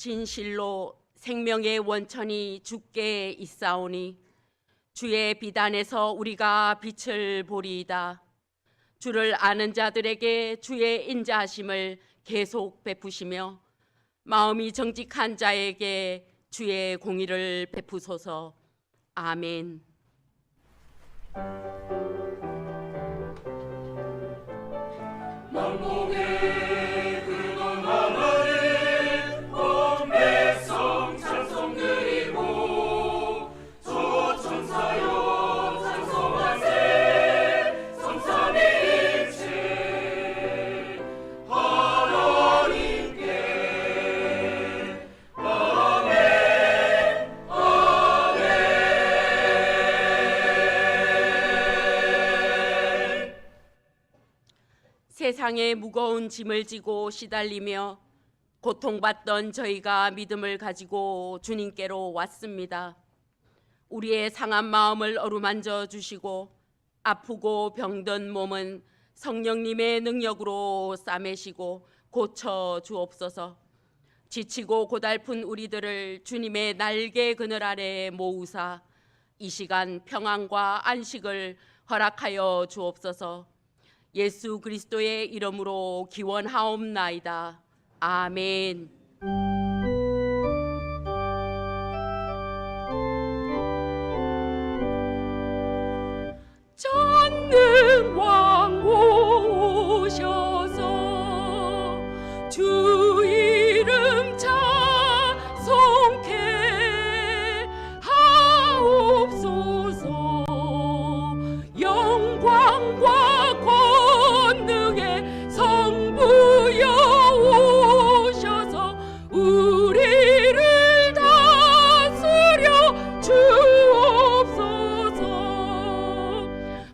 진실로 생명의 원천이 주께 있사오니 주의 비단에서 우리가 빛을 보리이다. 주를 아는 자들에게 주의 인자하심을 계속 베푸시며 마음이 정직한 자에게 주의 공의를 베푸소서. 아멘. 만복의 근원 하나님 온 백성 찬송 드리고 조천사여 찬송하세 삼삼일체 하나님께 아멘 아멘. 세상의 무거운 짐을 지고 시달리며 고통받던 저희가 믿음을 가지고 주님께로 왔습니다. 우리의 상한 마음을 어루만져 주시고 아프고 병든 몸은 성령님의 능력으로 싸매시고 고쳐 주옵소서. 지치고 고달픈 우리들을 주님의 날개 그늘 아래 모으사 이 시간 평안과 안식을 허락하여 주옵소서. 예수 그리스도의 이름으로 기원하옵나이다. 아멘. 전능왕 오셔서 주 이름 찬송케 하옵소서. 영광과 권능의 성부여 오셔서 우리를 다스려 주옵소서.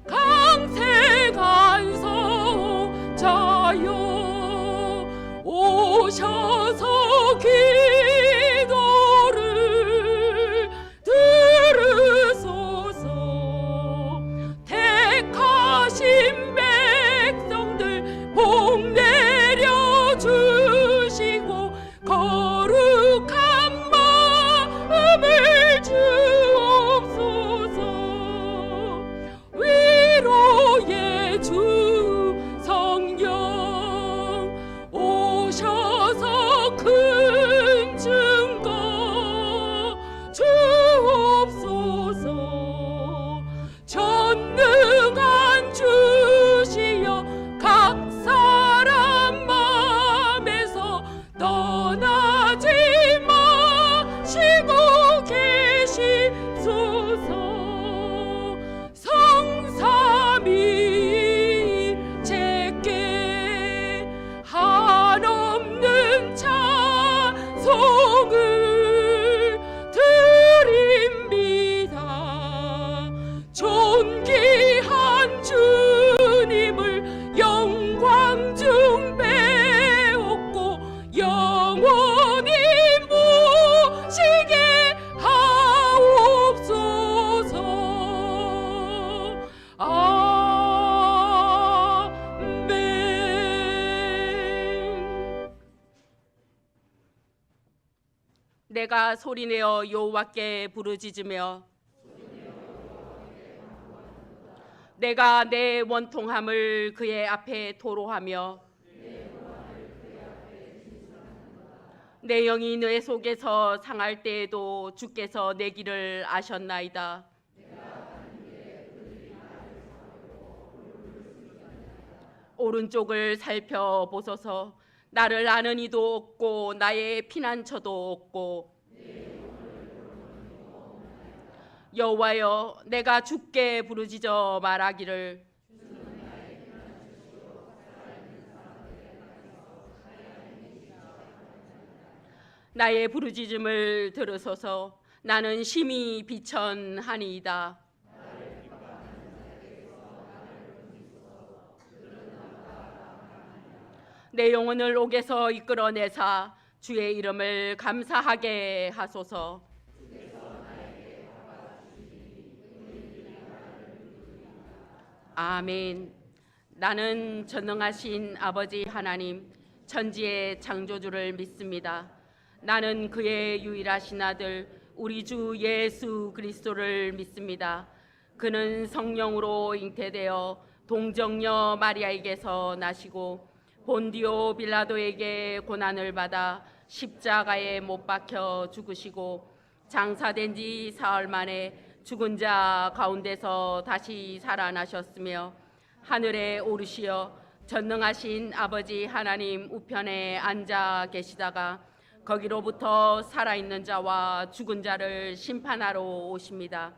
강색한 성자여 오셔서 기도를 들으소서. 택하신 백성들 복 내려 주시고 거룩한 마음을 주옵소서. 위로의 주 성령 오셔서 큰 증거 주옵소서. 전능한 주시여 각 사람 마음에서 떠나지 마시고 계시소서. 성삼위일체께 한없는 찬송을 드립니다. 존귀한 주님을 영광 중 배웠고 영원히 모시게 하옵소서. 아멘. 내가 소리내어 여호와께 부르짖으며 내가 내 원통함을 그의 앞에 토로하며 내 영이 내 속에서 상할 때에도 주께서 내 길을 아셨나이다. 오른쪽을 살펴보소서. 나를 아는 이도 없고 나의 피난처도 없고. 여호와여, 내가 주께 부르짖어 말하기를 나의 부르짖음을 들으소서. 나는 심히 비천하니이다. 내 영혼을 옥에서 이끌어내사 주의 이름을 감사하게 하소서. 아멘. 나는 전능하신 아버지 하나님 천지의 창조주를 믿습니다. 나는 그의 유일하신 아들 우리 주 예수 그리스도를 믿습니다. 그는 성령으로 잉태되어 동정녀 마리아에게서 나시고 본디오 빌라도에게 고난을 받아 십자가에 못 박혀 죽으시고 장사된 지 사흘 만에 죽은 자 가운데서 다시 살아나셨으며 하늘에 오르시어 전능하신 아버지 하나님 우편에 앉아 계시다가 거기로부터 살아있는 자와 죽은 자를 심판하러 오십니다.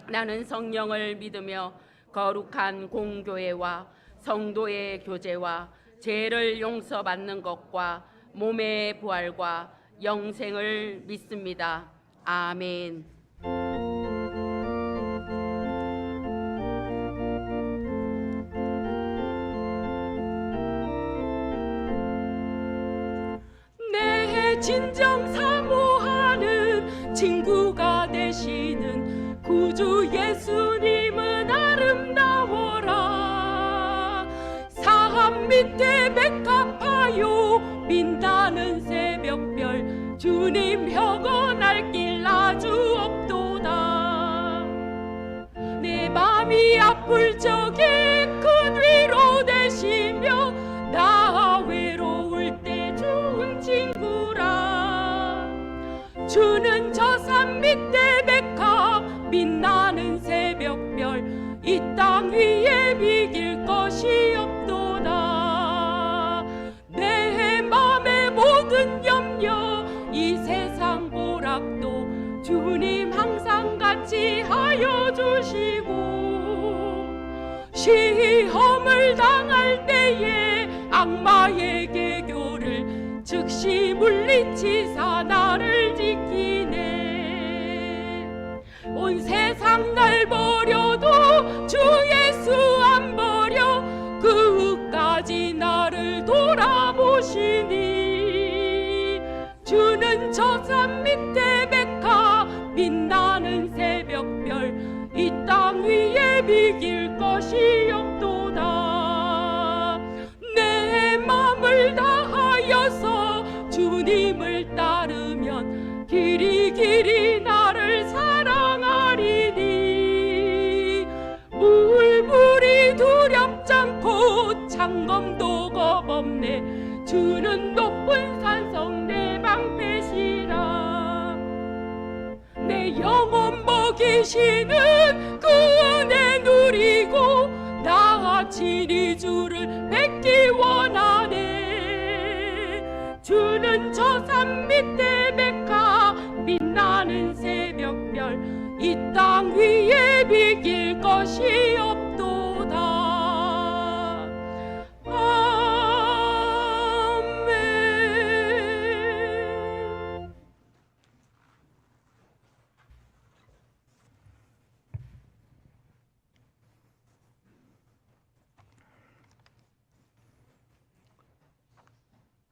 나는 성령을 믿으며 거룩한 공교회와 성도의 교제와 죄를 용서받는 것과 몸의 부활과 영생을 믿습니다. 아멘. 내 진정 사모하는 친구가 되시는 구주 예수님은 아름다워라. 산 밑에 백합하여 빛나는 새벽별 주님 혀거 날길 아주 없도다. 내 맘이 아플 적에 큰 위로 되시며 나 외로울 때 좋은 친구라. 주는 저 산 밑에 백합 빛나는 새벽별 이 땅 위에 비길 것이 없도다. 내 맘의 모든 염려 이 세상 보락도 주님 항상 같이 하여 주시고 시험을 당할 때에 악마의 계교를 즉시 물리치사 나를 지키네. 온 세상 날 버려도 주 예수 안 버려 끝까지 나를 돌아보시니. 주는 저 산 밑에 백합 빛나는 새벽별 이 땅 위에 비길 것이 없도다. 내 맘을 다하여서 주님을 따르면 길이 나를 사랑하리니. 물불이 두렵지 않고 창검도 겁없네. 주는 높은 산성 내 방패시라. 내 영혼 먹이시는 그 은혜 누리고 나 친히 주를 뵙기 원하네. 주는 저 산 밑에 백합 빛나는 새벽별 이 땅 위에 비길 것이 없도다.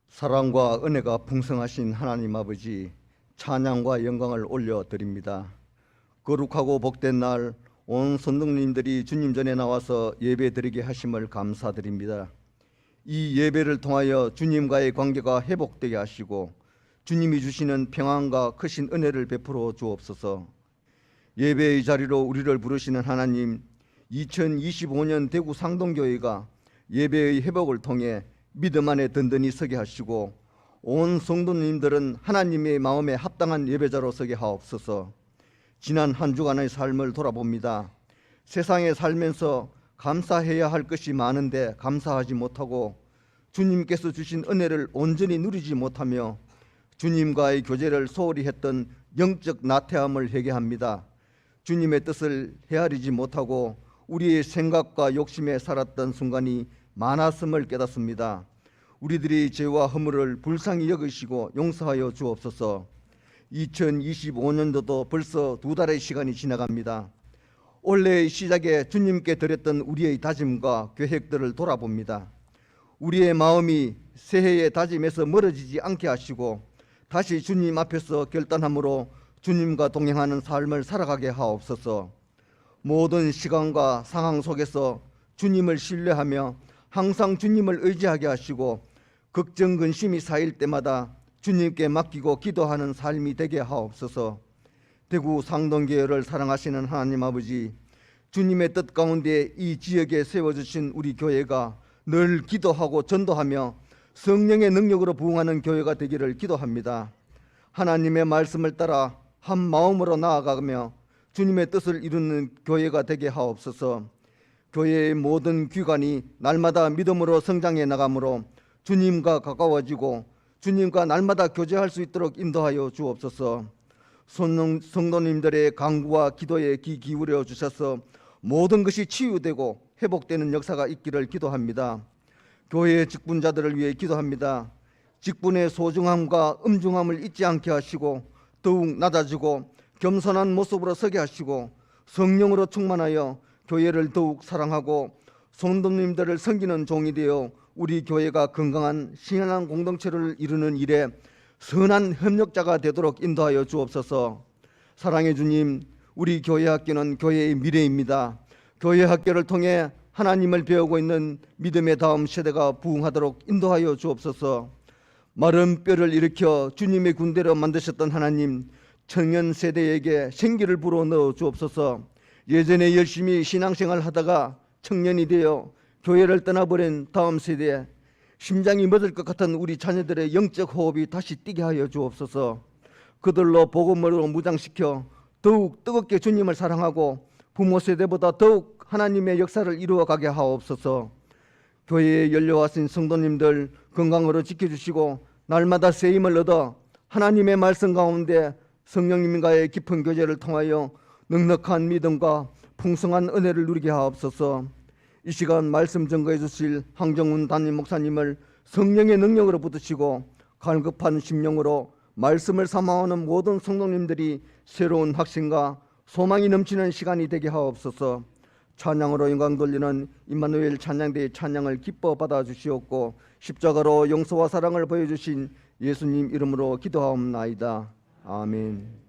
사랑과 은혜가 풍성하신 하나님 아버지, 찬양과 영광을 올려드립니다. 거룩하고 복된 날 온 선동님들이 주님 전에 나와서 예배드리게 하심을 감사드립니다. 이 예배를 통하여 주님과의 관계가 회복되게 하시고 주님이 주시는 평안과 크신 은혜를 베풀어 주옵소서. 예배의 자리로 우리를 부르시는 하나님, 2025년 대구 상동교회가 예배의 회복을 통해 믿음 안에 든든히 서게 하시고 온 성도님들은 하나님의 마음에 합당한 예배자로 서게 하옵소서. 지난 한 주간의 삶을 돌아봅니다. 세상에 살면서 감사해야 할 것이 많은데 감사하지 못하고 주님께서 주신 은혜를 온전히 누리지 못하며 주님과의 교제를 소홀히 했던 영적 나태함을 회개합니다. 주님의 뜻을 헤아리지 못하고 우리의 생각과 욕심에 살았던 순간이 많았음을 깨닫습니다. 우리들의 죄와 허물을 불쌍히 여기시고 용서하여 주옵소서. 2025년도도 벌써 2달의 시간이 지나갑니다. 올해의 시작에 주님께 드렸던 우리의 다짐과 계획들을 돌아봅니다. 우리의 마음이 새해의 다짐에서 멀어지지 않게 하시고 다시 주님 앞에서 결단함으로 주님과 동행하는 삶을 살아가게 하옵소서. 모든 시간과 상황 속에서 주님을 신뢰하며 항상 주님을 의지하게 하시고 걱정 근심이 쌓일 때마다 주님께 맡기고 기도하는 삶이 되게 하옵소서. 대구 상동교회를 사랑하시는 하나님 아버지, 주님의 뜻 가운데 이 지역에 세워주신 우리 교회가 늘 기도하고 전도하며 성령의 능력으로 부흥하는 교회가 되기를 기도합니다. 하나님의 말씀을 따라 한 마음으로 나아가며 주님의 뜻을 이루는 교회가 되게 하옵소서. 교회의 모든 기관이 날마다 믿음으로 성장해 나가므로 주님과 가까워지고 주님과 날마다 교제할 수 있도록 인도하여 주옵소서. 성도님들의 간구와 기도에 귀 기울여 주셔서 모든 것이 치유되고 회복되는 역사가 있기를 기도합니다. 교회의 직분자들을 위해 기도합니다. 직분의 소중함과 엄중함을 잊지 않게 하시고 더욱 낮아지고 겸손한 모습으로 서게 하시고 성령으로 충만하여 교회를 더욱 사랑하고 성도님들을 섬기는 종이 되어 우리 교회가 건강한 신앙 공동체를 이루는 일에 선한 협력자가 되도록 인도하여 주옵소서. 사랑의 주님, 우리 교회 학교는 교회의 미래입니다. 교회 학교를 통해 하나님을 배우고 있는 믿음의 다음 세대가 부흥하도록 인도하여 주옵소서. 마른 뼈를 일으켜 주님의 군대로 만드셨던 하나님, 청년 세대에게 생기를 불어넣어 주옵소서. 예전에 열심히 신앙생활 하다가 청년이 되어 교회를 떠나버린 다음 세대에 심장이 멎을 것 같은 우리 자녀들의 영적 호흡이 다시 뛰게 하여 주옵소서. 그들로 복음으로 무장시켜 더욱 뜨겁게 주님을 사랑하고 부모 세대보다 더욱 하나님의 역사를 이루어가게 하옵소서. 교회에 열려와신 성도님들 건강으로 지켜주시고 날마다 새 힘을 얻어 하나님의 말씀 가운데 성령님과의 깊은 교제를 통하여 넉넉한 믿음과 풍성한 은혜를 누리게 하옵소서. 이 시간 말씀 증거해 주실 황정훈 담임 목사님을 성령의 능력으로 붙드시고 갈급한 심령으로 말씀을 삼아오는 모든 성도님들이 새로운 확신과 소망이 넘치는 시간이 되게 하옵소서. 찬양으로 영광 돌리는 임마누엘 찬양대의 찬양을 기뻐 받아 주시옵고 십자가로 용서와 사랑을 보여주신 예수님 이름으로 기도하옵나이다. 아멘.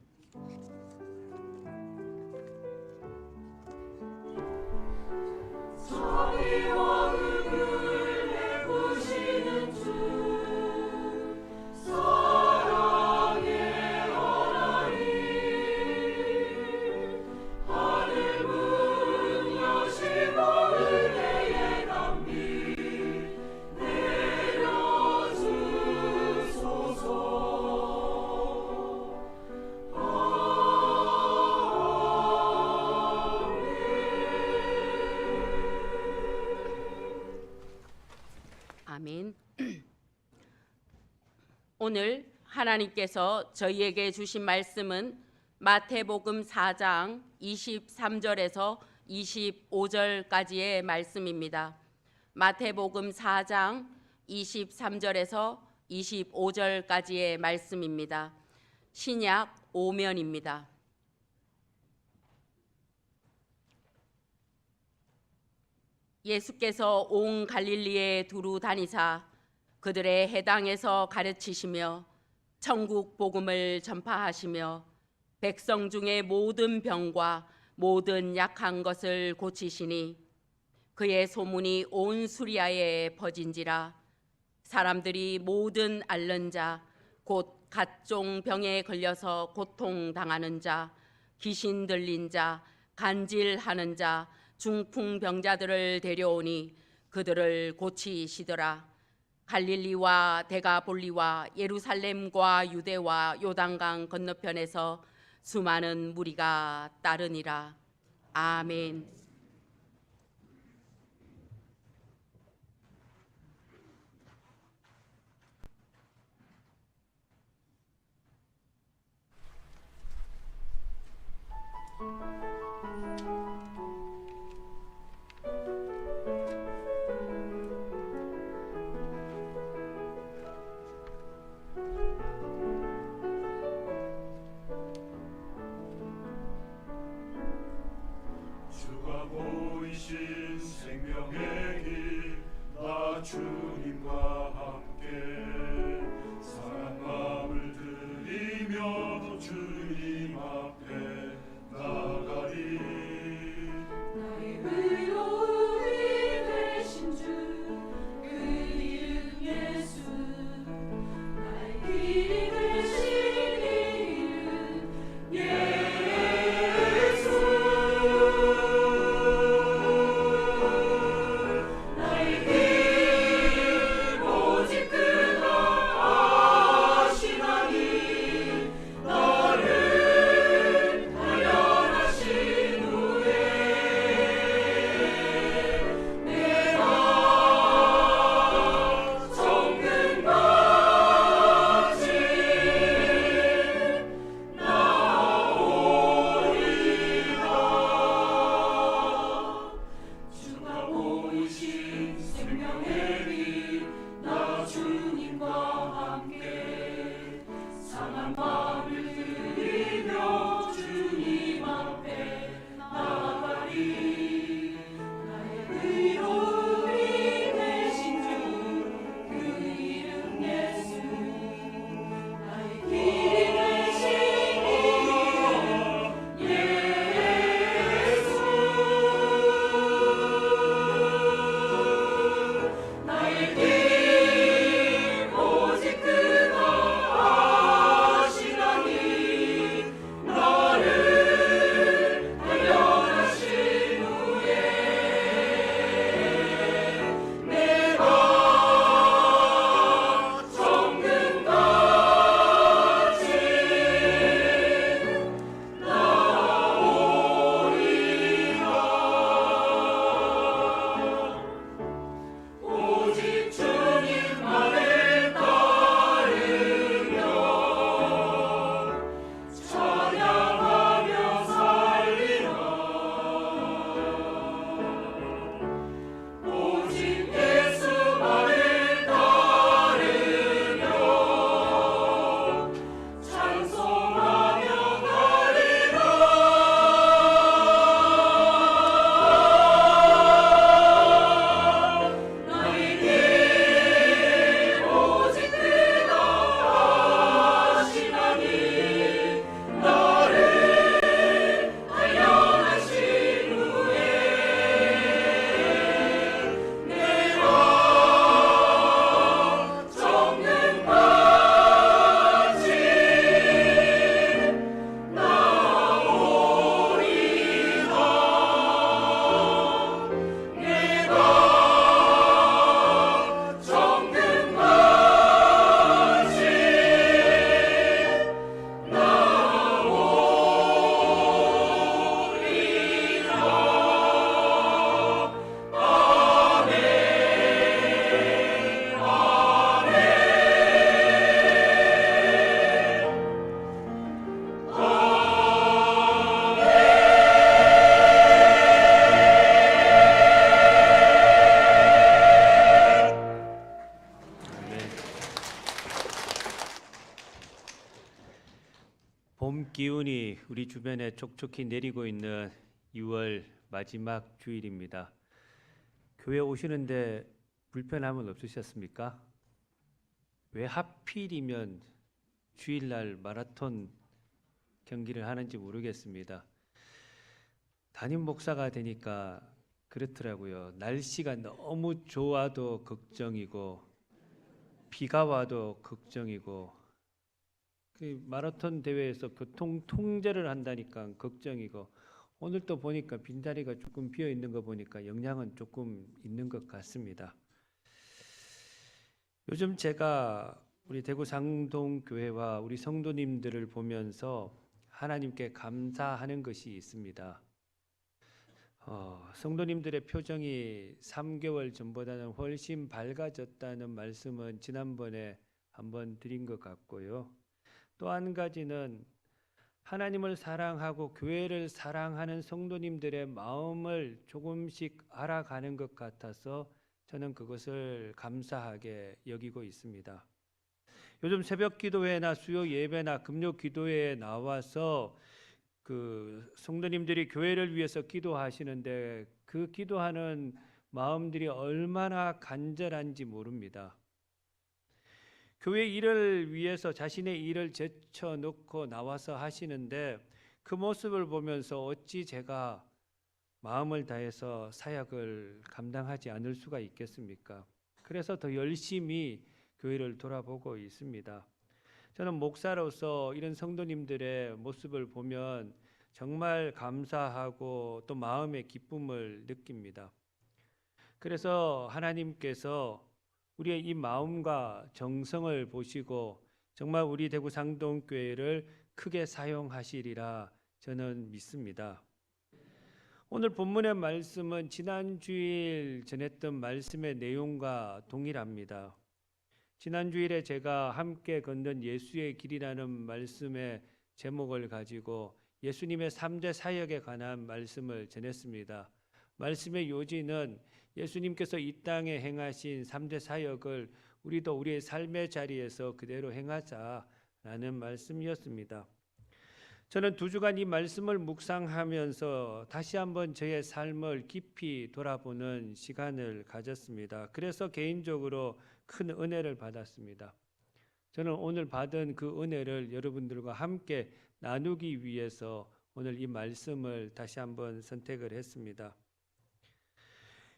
자비와 은을 베푸시는 주 사랑의 하나님, 하늘 문 여시고 은혜의 담비 내려주소서. 아멘. 오늘 하나님께서 저희에게 주신 말씀은 마태복음 4장 23절에서 25절까지의 말씀입니다. 마태복음 4장 23절에서 25절까지의 말씀입니다. 신약 5면입니다. 예수께서 온 갈릴리에 두루 다니사 그들의 해당에서 가르치시며 천국 복음을 전파하시며 백성 중에 모든 병과 모든 약한 것을 고치시니 그의 소문이 온 수리아에 퍼진지라. 사람들이 모든 앓는 자 곧 각종 병에 걸려서 고통당하는 자, 귀신 들린 자, 간질하는 자, 중풍병자들을 데려오니 그들을 고치시더라. 갈릴리와 데가볼리와 예루살렘과 유대와 요단강 건너편에서 수많은 무리가 따르니라. 아멘. 주가 드리며 주님 앞에 나가리. 나의 의로움이 되신 주 그 이름 예수. 나의 길이 되신 이름 예수. 나의 길 오직 그가 아시나니. 나를 단련하신 후에 내가 정금같이 나오리라. 오직 주님만을 따르며 찬양하며 살리라. 오직 예수만을 따르며 찬송하며 가리라. 나의 길 오직 그가 아시나니. 나를 단련하신 후에 내가 정금같이 나오리라. 내가 정금같이 나오리라. 봄 기운이 우리 주변에 촉촉히 내리고 있는 6월 마지막 주일입니다. 교회 오시는데 불편함은 없으셨습니까? 왜 하필이면 주일날 마라톤 경기를 하는지 모르겠습니다. 담임 목사가 되니까 그렇더라고요. 날씨가 너무 좋아도 걱정이고 비가 와도 걱정이고 그 마라톤 대회에서 교통 통제를 한다니까 걱정이고 오늘 또 보니까 빈자리가 조금 비어 있는 거 보니까 영향은 조금 있는 것 같습니다. 요즘 제가 우리 대구 상동교회와 우리 성도님들을 보면서 하나님께 감사하는 것이 있습니다. 성도님들의 표정이 3개월 전보다는 훨씬 밝아졌다는 말씀은 지난번에 한번 드린 것 같고요. 또 한 가지는 하나님을 사랑하고 교회를 사랑하는 성도님들의 마음을 조금씩 알아가는 것 같아서 저는 그것을 감사하게 여기고 있습니다. 요즘 새벽 기도회나 수요 예배나 금요 기도회에 나와서 그 성도님들이 교회를 위해서 기도하시는데 그 기도하는 마음들이 얼마나 간절한지 모릅니다. 교회 일을 위해서 자신의 일을 제쳐놓고 나와서 하시는데 그 모습을 보면서 어찌 제가 마음을 다해서 사역을 감당하지 않을 수가 있겠습니까? 그래서 더 열심히 교회를 돌아보고 있습니다. 저는 목사로서 이런 성도님들의 모습을 보면 정말 감사하고 또 마음의 기쁨을 느낍니다. 그래서 하나님께서 우리의 이 마음과 정성을 보시고 정말 우리 대구 상동교회를 크게 사용하시리라 저는 믿습니다. 오늘 본문의 말씀은 지난 주일 전했던 말씀의 내용과 동일합니다. 지난 주일에 제가 함께 걷는 예수의 길이라는 말씀의 제목을 가지고 예수님의 3대 사역에 관한 말씀을 전했습니다. 말씀의 요지는 예수님께서 이 땅에 행하신 3대 사역을 우리도 우리의 삶의 자리에서 그대로 행하자 라는 말씀이었습니다. 저는 2주간 이 말씀을 묵상하면서 다시 한번 저의 삶을 깊이 돌아보는 시간을 가졌습니다. 그래서 개인적으로 큰 은혜를 받았습니다. 저는 오늘 받은 그 은혜를 여러분들과 함께 나누기 위해서 오늘 이 말씀을 다시 한번 선택을 했습니다.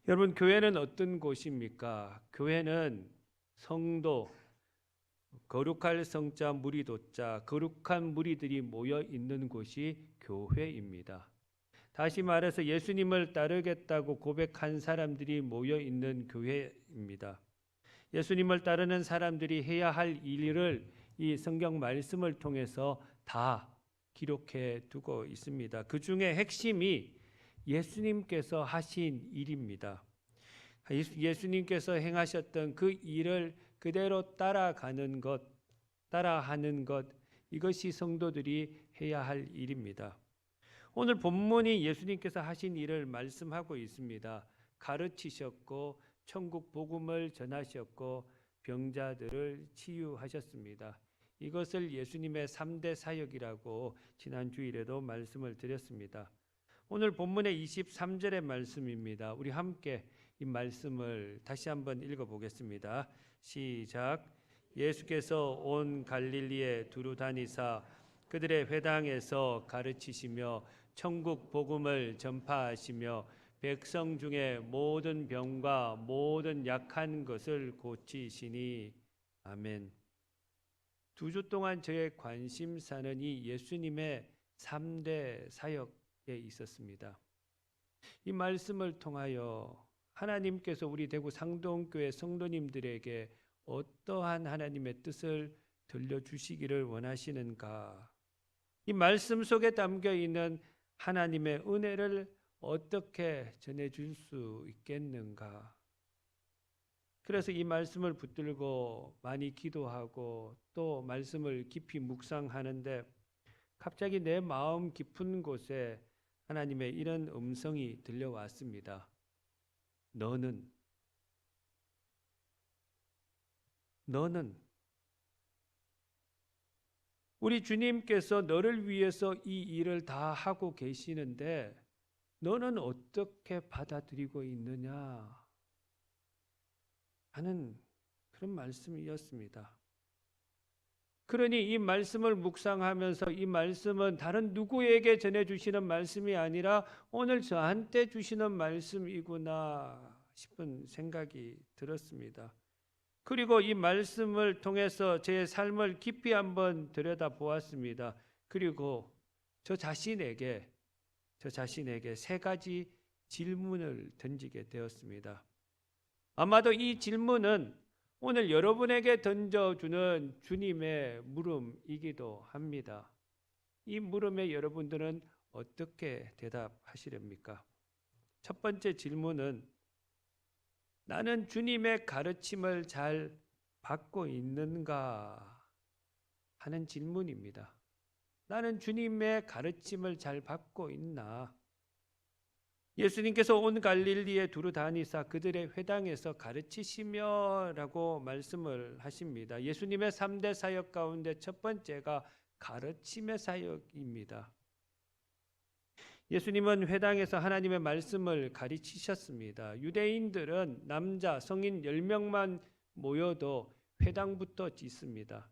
여러분, 교회는 어떤 곳입니까? 교회는 성도, 거룩할 성자 무리도자, 거룩한 무리들이 모여 있는 곳이 교회입니다. 다시 말해서 예수님을 따르겠다고 고백한 사람들이 모여 있는 교회입니다. 예수님을 따르는 사람들이 해야 할 일을 이 성경 말씀을 통해서 다 기록해 두고 있습니다. 그 중에 핵심이 예수님께서 하신 일입니다. 예수님께서 행하셨던 그 일을 그대로 따라가는 것, 따라하는 것, 이것이 성도들이 해야 할 일입니다. 오늘 본문이 예수님께서 하신 일을 말씀하고 있습니다. 가르치셨고 천국 복음을 전하셨고 병자들을 치유하셨습니다. 이것을 예수님의 3대 사역이라고 지난 주일에도 말씀을 드렸습니다. 오늘 본문의 23절의 말씀입니다. 우리 함께 이 말씀을 다시 한번 읽어보겠습니다. 시작. 예수께서 온 갈릴리에 두루 다니사 그들의 회당에서 가르치시며 천국 복음을 전파하시며 백성 중에 모든 병과 모든 약한 것을 고치시니. 아멘. 2주 동안 저의 관심사는 이 예수님의 3대 사역에 있었습니다. 이 말씀을 통하여 하나님께서 우리 대구 상동교회 성도님들에게 어떠한 하나님의 뜻을 들려주시기를 원하시는가? 이 말씀 속에 담겨 있는 하나님의 은혜를 어떻게 전해줄 수 있겠는가? 그래서 이 말씀을 붙들고 많이 기도하고 또 말씀을 깊이 묵상하는데 갑자기 내 마음 깊은 곳에 하나님의 이런 음성이 들려왔습니다. 너는 우리 주님께서 너를 위해서 이 일을 다 하고 계시는데 너는 어떻게 받아들이고 있느냐 하는 그런 말씀이었습니다. 그러니 이 말씀을 묵상하면서 이 말씀은 다른 누구에게 전해주시는 말씀이 아니라 오늘 저한테 주시는 말씀이구나 싶은 생각이 들었습니다. 그리고 이 말씀을 통해서 제 삶을 깊이 한번 들여다보았습니다. 그리고 저 자신에게 3가지 질문을 던지게 되었습니다. 아마도 이 질문은 오늘 여러분에게 던져주는 주님의 물음이기도 합니다. 이 물음에 여러분들은 어떻게 대답하시렵니까? 첫 번째 질문은 나는 주님의 가르침을 잘 받고 있는가 하는 질문입니다. 나는 주님의 가르침을 잘 받고 있나? 예수님께서 온 갈릴리에 두루 다니사 그들의 회당에서 가르치시며 라고 말씀을 하십니다. 예수님의 3대 사역 가운데 첫 번째가 가르침의 사역입니다. 예수님은 회당에서 하나님의 말씀을 가르치셨습니다. 유대인들은 남자 성인 10명만 모여도 회당부터 짓습니다.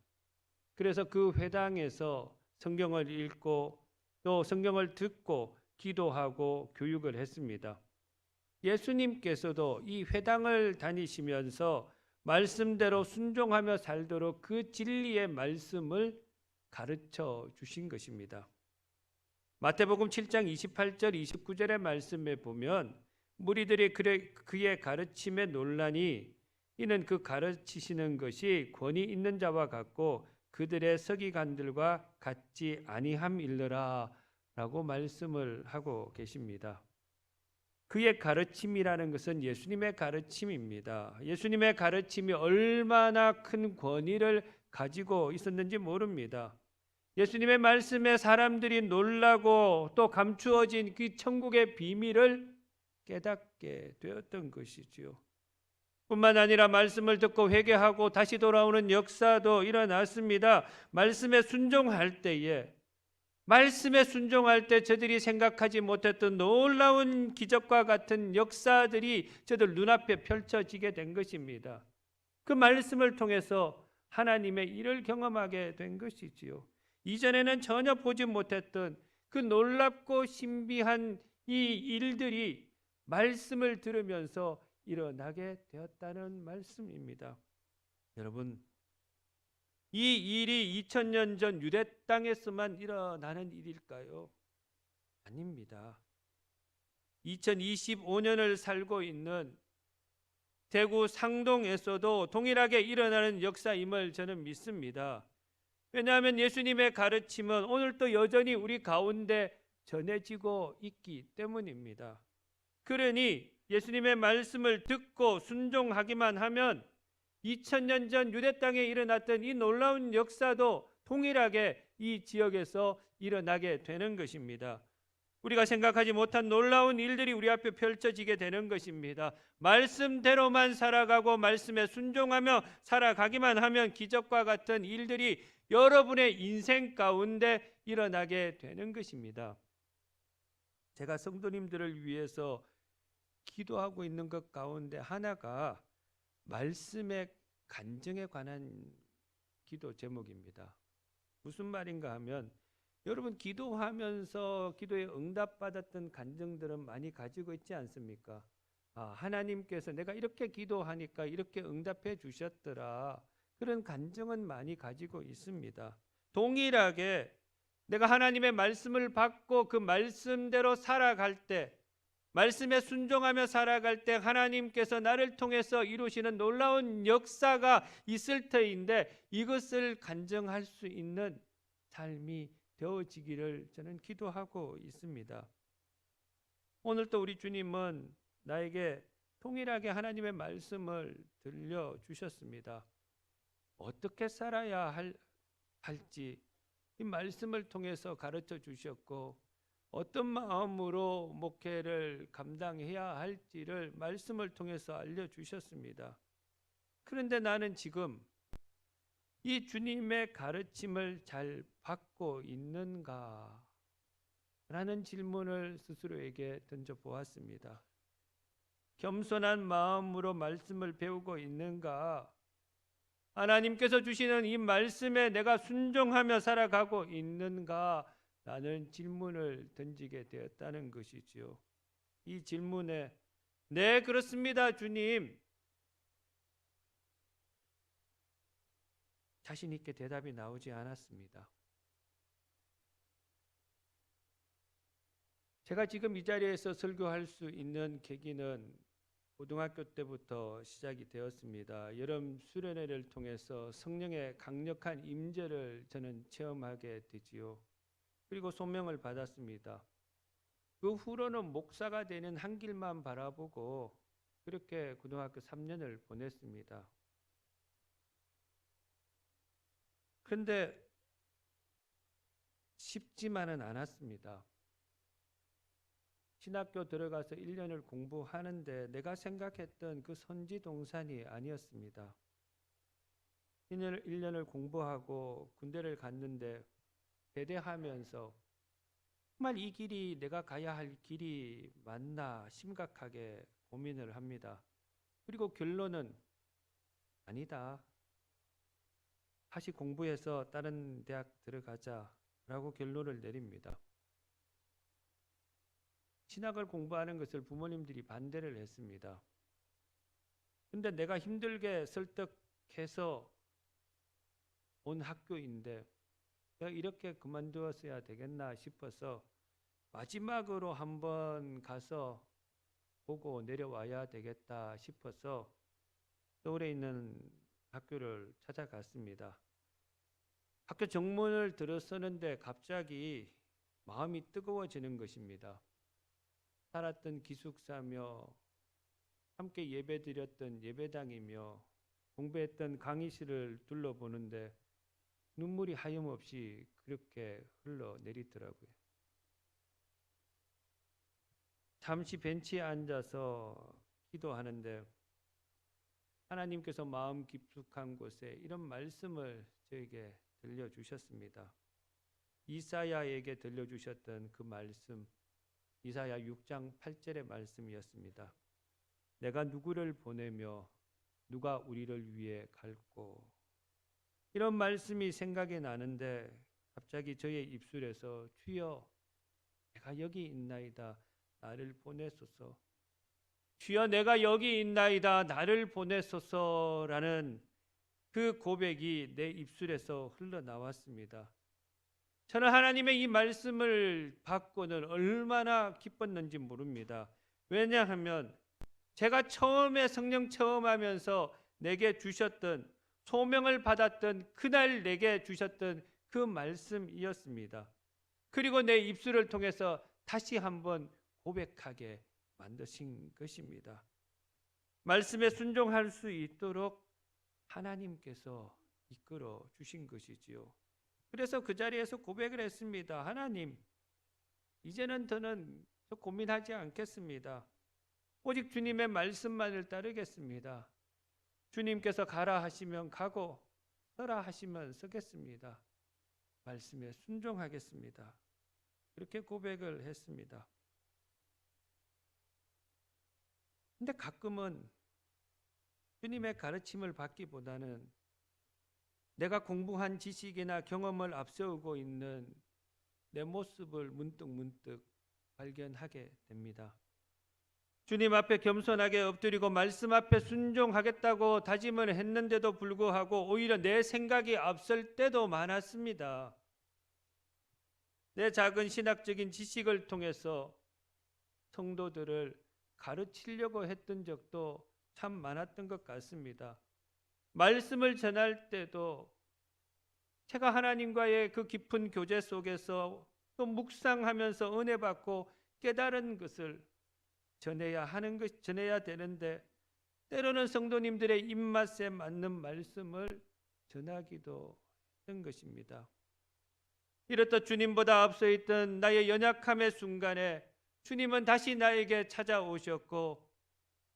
그래서 그 회당에서 성경을 읽고 또 성경을 듣고 기도하고 교육을 했습니다. 예수님께서도 이 회당을 다니시면서 말씀대로 순종하며 살도록 그 진리의 말씀을 가르쳐 주신 것입니다. 마태복음 7장 28절 29절의 말씀에 보면 무리들이 그의 가르침에 놀라니 이는 그 가르치시는 것이 권위 있는 자와 같고 그들의 서기관들과 같지 아니함일러라 라고 말씀을 하고 계십니다. 그의 가르침이라는 것은 예수님의 가르침입니다. 예수님의 가르침이 얼마나 큰 권위를 가지고 있었는지 모릅니다. 예수님의 말씀에 사람들이 놀라고 또 감추어진 그 천국의 비밀을 깨닫게 되었던 것이지요. 뿐만 아니라 말씀을 듣고 회개하고 다시 돌아오는 역사도 일어났습니다. 말씀에 순종할 때 저들이 생각하지 못했던 놀라운 기적과 같은 역사들이 저들 눈앞에 펼쳐지게 된 것입니다. 그 말씀을 통해서 하나님의 일을 경험하게 된 것이지요. 이전에는 전혀 보지 못했던 그 놀랍고 신비한 이 일들이 말씀을 들으면서 일어나게 되었다는 말씀입니다. 여러분, 이 일이 2000년 전 유대 땅에서만 일어나는 일일까요? 아닙니다. 2025년을 살고 있는 대구 상동에서도 동일하게 일어나는 역사임을 저는 믿습니다. 왜냐하면 예수님의 가르침은 오늘도 여전히 우리 가운데 전해지고 있기 때문입니다. 그러니 예수님의 말씀을 듣고 순종하기만 하면 2000년 전 유대 땅에 일어났던 이 놀라운 역사도 동일하게 이 지역에서 일어나게 되는 것입니다. 우리가 생각하지 못한 놀라운 일들이 우리 앞에 펼쳐지게 되는 것입니다. 말씀대로만 살아가고 말씀에 순종하며 살아가기만 하면 기적과 같은 일들이 여러분의 인생 가운데 일어나게 되는 것입니다. 제가 성도님들을 위해서 기도하고 있는 것 가운데 하나가 말씀의 간증에 관한 기도 제목입니다. 무슨 말인가 하면 여러분 기도하면서 기도에 응답받았던 간증들은 많이 가지고 있지 않습니까? 하나님께서 내가 이렇게 기도하니까 이렇게 응답해 주셨더라. 그런 간증은 많이 가지고 있습니다. 동일하게 내가 하나님의 말씀을 받고 그 말씀대로 살아갈 때, 말씀에 순종하며 살아갈 때 하나님께서 나를 통해서 이루시는 놀라운 역사가 있을 터인데 이것을 간증할 수 있는 삶이 되어지기를 저는 기도하고 있습니다. 오늘도 우리 주님은 나에게 동일하게 하나님의 말씀을 들려주셨습니다. 어떻게 살아야 할지 이 말씀을 통해서 가르쳐 주셨고 어떤 마음으로 목회를 감당해야 할지를 말씀을 통해서 알려주셨습니다. 그런데 나는 지금 이 주님의 가르침을 잘 받고 있는가? 라는 질문을 스스로에게 던져보았습니다. 겸손한 마음으로 말씀을 배우고 있는가? 하나님께서 주시는 이 말씀에 내가 순종하며 살아가고 있는가? 라는 질문을 던지게 되었다는 것이지요. 이 질문에 네, 그렇습니다, 주님. 자신 있게 대답이 나오지 않았습니다. 제가 지금 이 자리에서 설교할 수 있는 계기는 고등학교 때부터 시작이 되었습니다. 여름 수련회를 통해서 성령의 강력한 임재를 저는 체험하게 되지요. 그리고 소명을 받았습니다. 그 후로는 목사가 되는 한 길만 바라보고 그렇게 고등학교 3년을 보냈습니다. 그런데 쉽지만은 않았습니다. 신학교 들어가서 1년을 공부하는데 내가 생각했던 그 선지동산이 아니었습니다. 1년을 공부하고 군대를 갔는데 배대하면서 정말 이 길이 내가 가야 할 길이 맞나 심각하게 고민을 합니다. 그리고 결론은 아니다. 다시 공부해서 다른 대학 들어가자라고 결론을 내립니다. 신학을 공부하는 것을 부모님들이 반대를 했습니다. 근데 내가 힘들게 설득해서 온 학교인데 내가 이렇게 그만두었어야 되겠나 싶어서 마지막으로 한번 가서 보고 내려와야 되겠다 싶어서 서울에 있는 학교를 찾아갔습니다. 학교 정문을 들어서는데 갑자기 마음이 뜨거워지는 것입니다. 살았던 기숙사며 함께 예배드렸던 예배당이며 공부했던 강의실을 둘러보는데 눈물이 하염없이 그렇게 흘러내리더라고요. 잠시 벤치에 앉아서 기도하는데 하나님께서 마음 깊숙한 곳에 이런 말씀을 저에게 들려주셨습니다. 이사야에게 들려주셨던 그 말씀, 이사야 6장 8절의 말씀이었습니다. 내가 누구를 보내며 누가 우리를 위해 갈고. 이런 말씀이 생각이 나는데 갑자기 저의 입술에서 주여 내가 여기 있나이다 나를 보내소서, 주여 내가 여기 있나이다 나를 보내소서라는 그 고백이 내 입술에서 흘러나왔습니다. 저는 하나님의 이 말씀을 받고는 얼마나 기뻤는지 모릅니다. 왜냐하면 제가 처음에 성령 체험하면서 내게 주셨던, 소명을 받았던 그날 내게 주셨던 그 말씀이었습니다. 그리고 내 입술을 통해서 다시 한번 고백하게 만드신 것입니다. 말씀에 순종할 수 있도록 하나님께서 이끌어 주신 것이지요. 그래서 그 자리에서 고백을 했습니다. 하나님, 이제는 더는 고민하지 않겠습니다. 오직 주님의 말씀만을 따르겠습니다. 주님께서 가라 하시면 가고 서라 하시면 서겠습니다. 말씀에 순종하겠습니다. 그렇게 고백을 했습니다. 근데 가끔은 주님의 가르침을 받기보다는 내가 공부한 지식이나 경험을 앞세우고 있는 내 모습을 문득 발견하게 됩니다. 주님 앞에 겸손하게 엎드리고 말씀 앞에 순종하겠다고 다짐을 했는데도 불구하고 오히려 내 생각이 앞설 때도 많았습니다. 내 작은 신학적인 지식을 통해서 성도들을 가르치려고 했던 적도 참 많았던 것 같습니다. 말씀을 전할 때도 제가 하나님과의 그 깊은 교제 속에서 또 묵상하면서 은혜 받고 깨달은 것을 전해야 되는데 때로는 성도님들의 입맛에 맞는 말씀을 전하기도 했던 것입니다. 이렇다 주님보다 앞서 있던 나의 연약함의 순간에 주님은 다시 나에게 찾아오셨고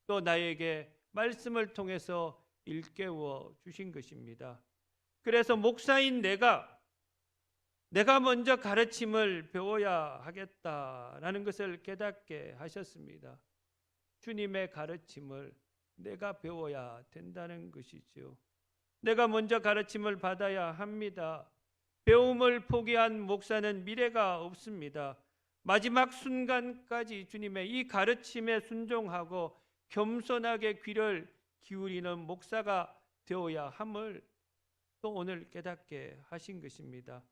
또 나에게 말씀을 통해서 일깨워 주신 것입니다. 그래서 목사인 내가 먼저 가르침을 배워야 하겠다라는 것을 깨닫게 하셨습니다. 주님의 가르침을 내가 배워야 된다는 것이지요. 내가 먼저 가르침을 받아야 합니다. 배움을 포기한 목사는 미래가 없습니다. 마지막 순간까지 주님의 이 가르침에 순종하고 겸손하게 귀를 기울이는 목사가 되어야 함을 또 오늘 깨닫게 하신 것입니다.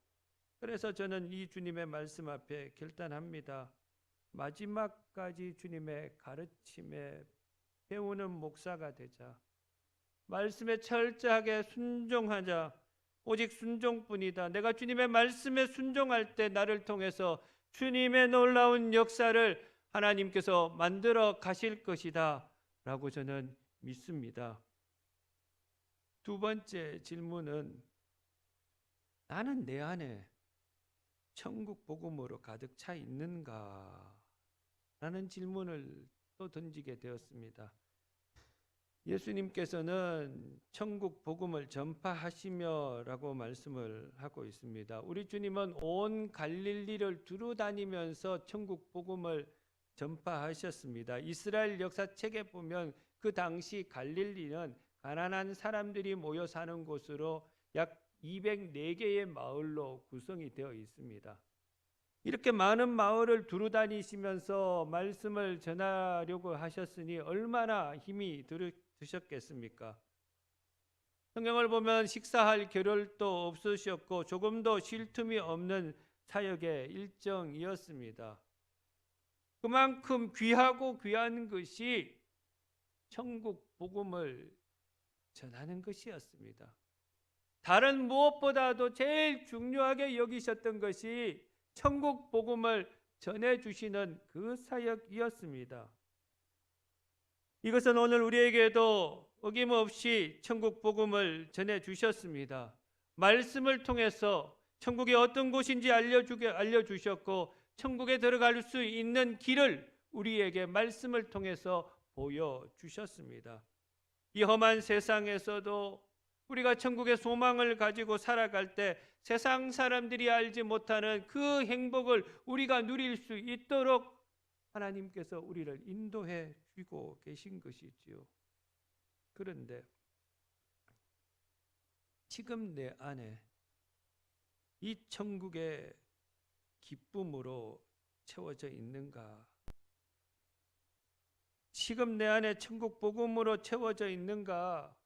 그래서 저는 이 주님의 말씀 앞에 결단합니다. 마지막까지 주님의 가르침에 배우는 목사가 되자. 말씀에 철저하게 순종하자. 오직 순종뿐이다. 내가 주님의 말씀에 순종할 때 나를 통해서 주님의 놀라운 역사를 하나님께서 만들어 가실 것이다 라고 저는 믿습니다. 두 번째 질문은 나는 내 안에 천국 복음으로 가득 차 있는가? 라는 질문을 또 던지게 되었습니다. 예수님께서는 천국 복음을 전파하시며 라고 말씀을 하고 있습니다. 우리 주님은 온 갈릴리를 두루 다니면서 천국 복음을 전파하셨습니다. 이스라엘 역사책에 보면 그 당시 갈릴리는 가난한 사람들이 모여 사는 곳으로 약 204개의 마을로 구성이 되어 있습니다. 이렇게 많은 마을을 두루 다니시면서 말씀을 전하려고 하셨으니 얼마나 힘이 드셨겠습니까? 성경을 보면 식사할 겨를도 없으셨고 조금도 쉴 틈이 없는 사역의 일정이었습니다. 그만큼 귀하고 귀한 것이 천국 복음을 전하는 것이었습니다. 다른 무엇보다도 제일 중요하게 여기셨던 것이 천국 복음을 전해주시는 그 사역이었습니다. 이것은 오늘 우리에게도 어김없이 천국 복음을 전해주셨습니다. 말씀을 통해서 천국이 어떤 곳인지 알려주셨고 천국에 들어갈 수 있는 길을 우리에게 말씀을 통해서 보여주셨습니다. 이 험한 세상에서도 우리가 천국의 소망을 가지고 살아갈 때 세상 사람들이 알지 못하는 그 행복을 우리가 누릴 수 있도록 하나님께서 우리를 인도해 주고 계신 것이지요. 그런데 지금 내 안에 이 천국의 기쁨으로 채워져 있는가? 지금 내 안에 천국 복음으로 채워져 있는가?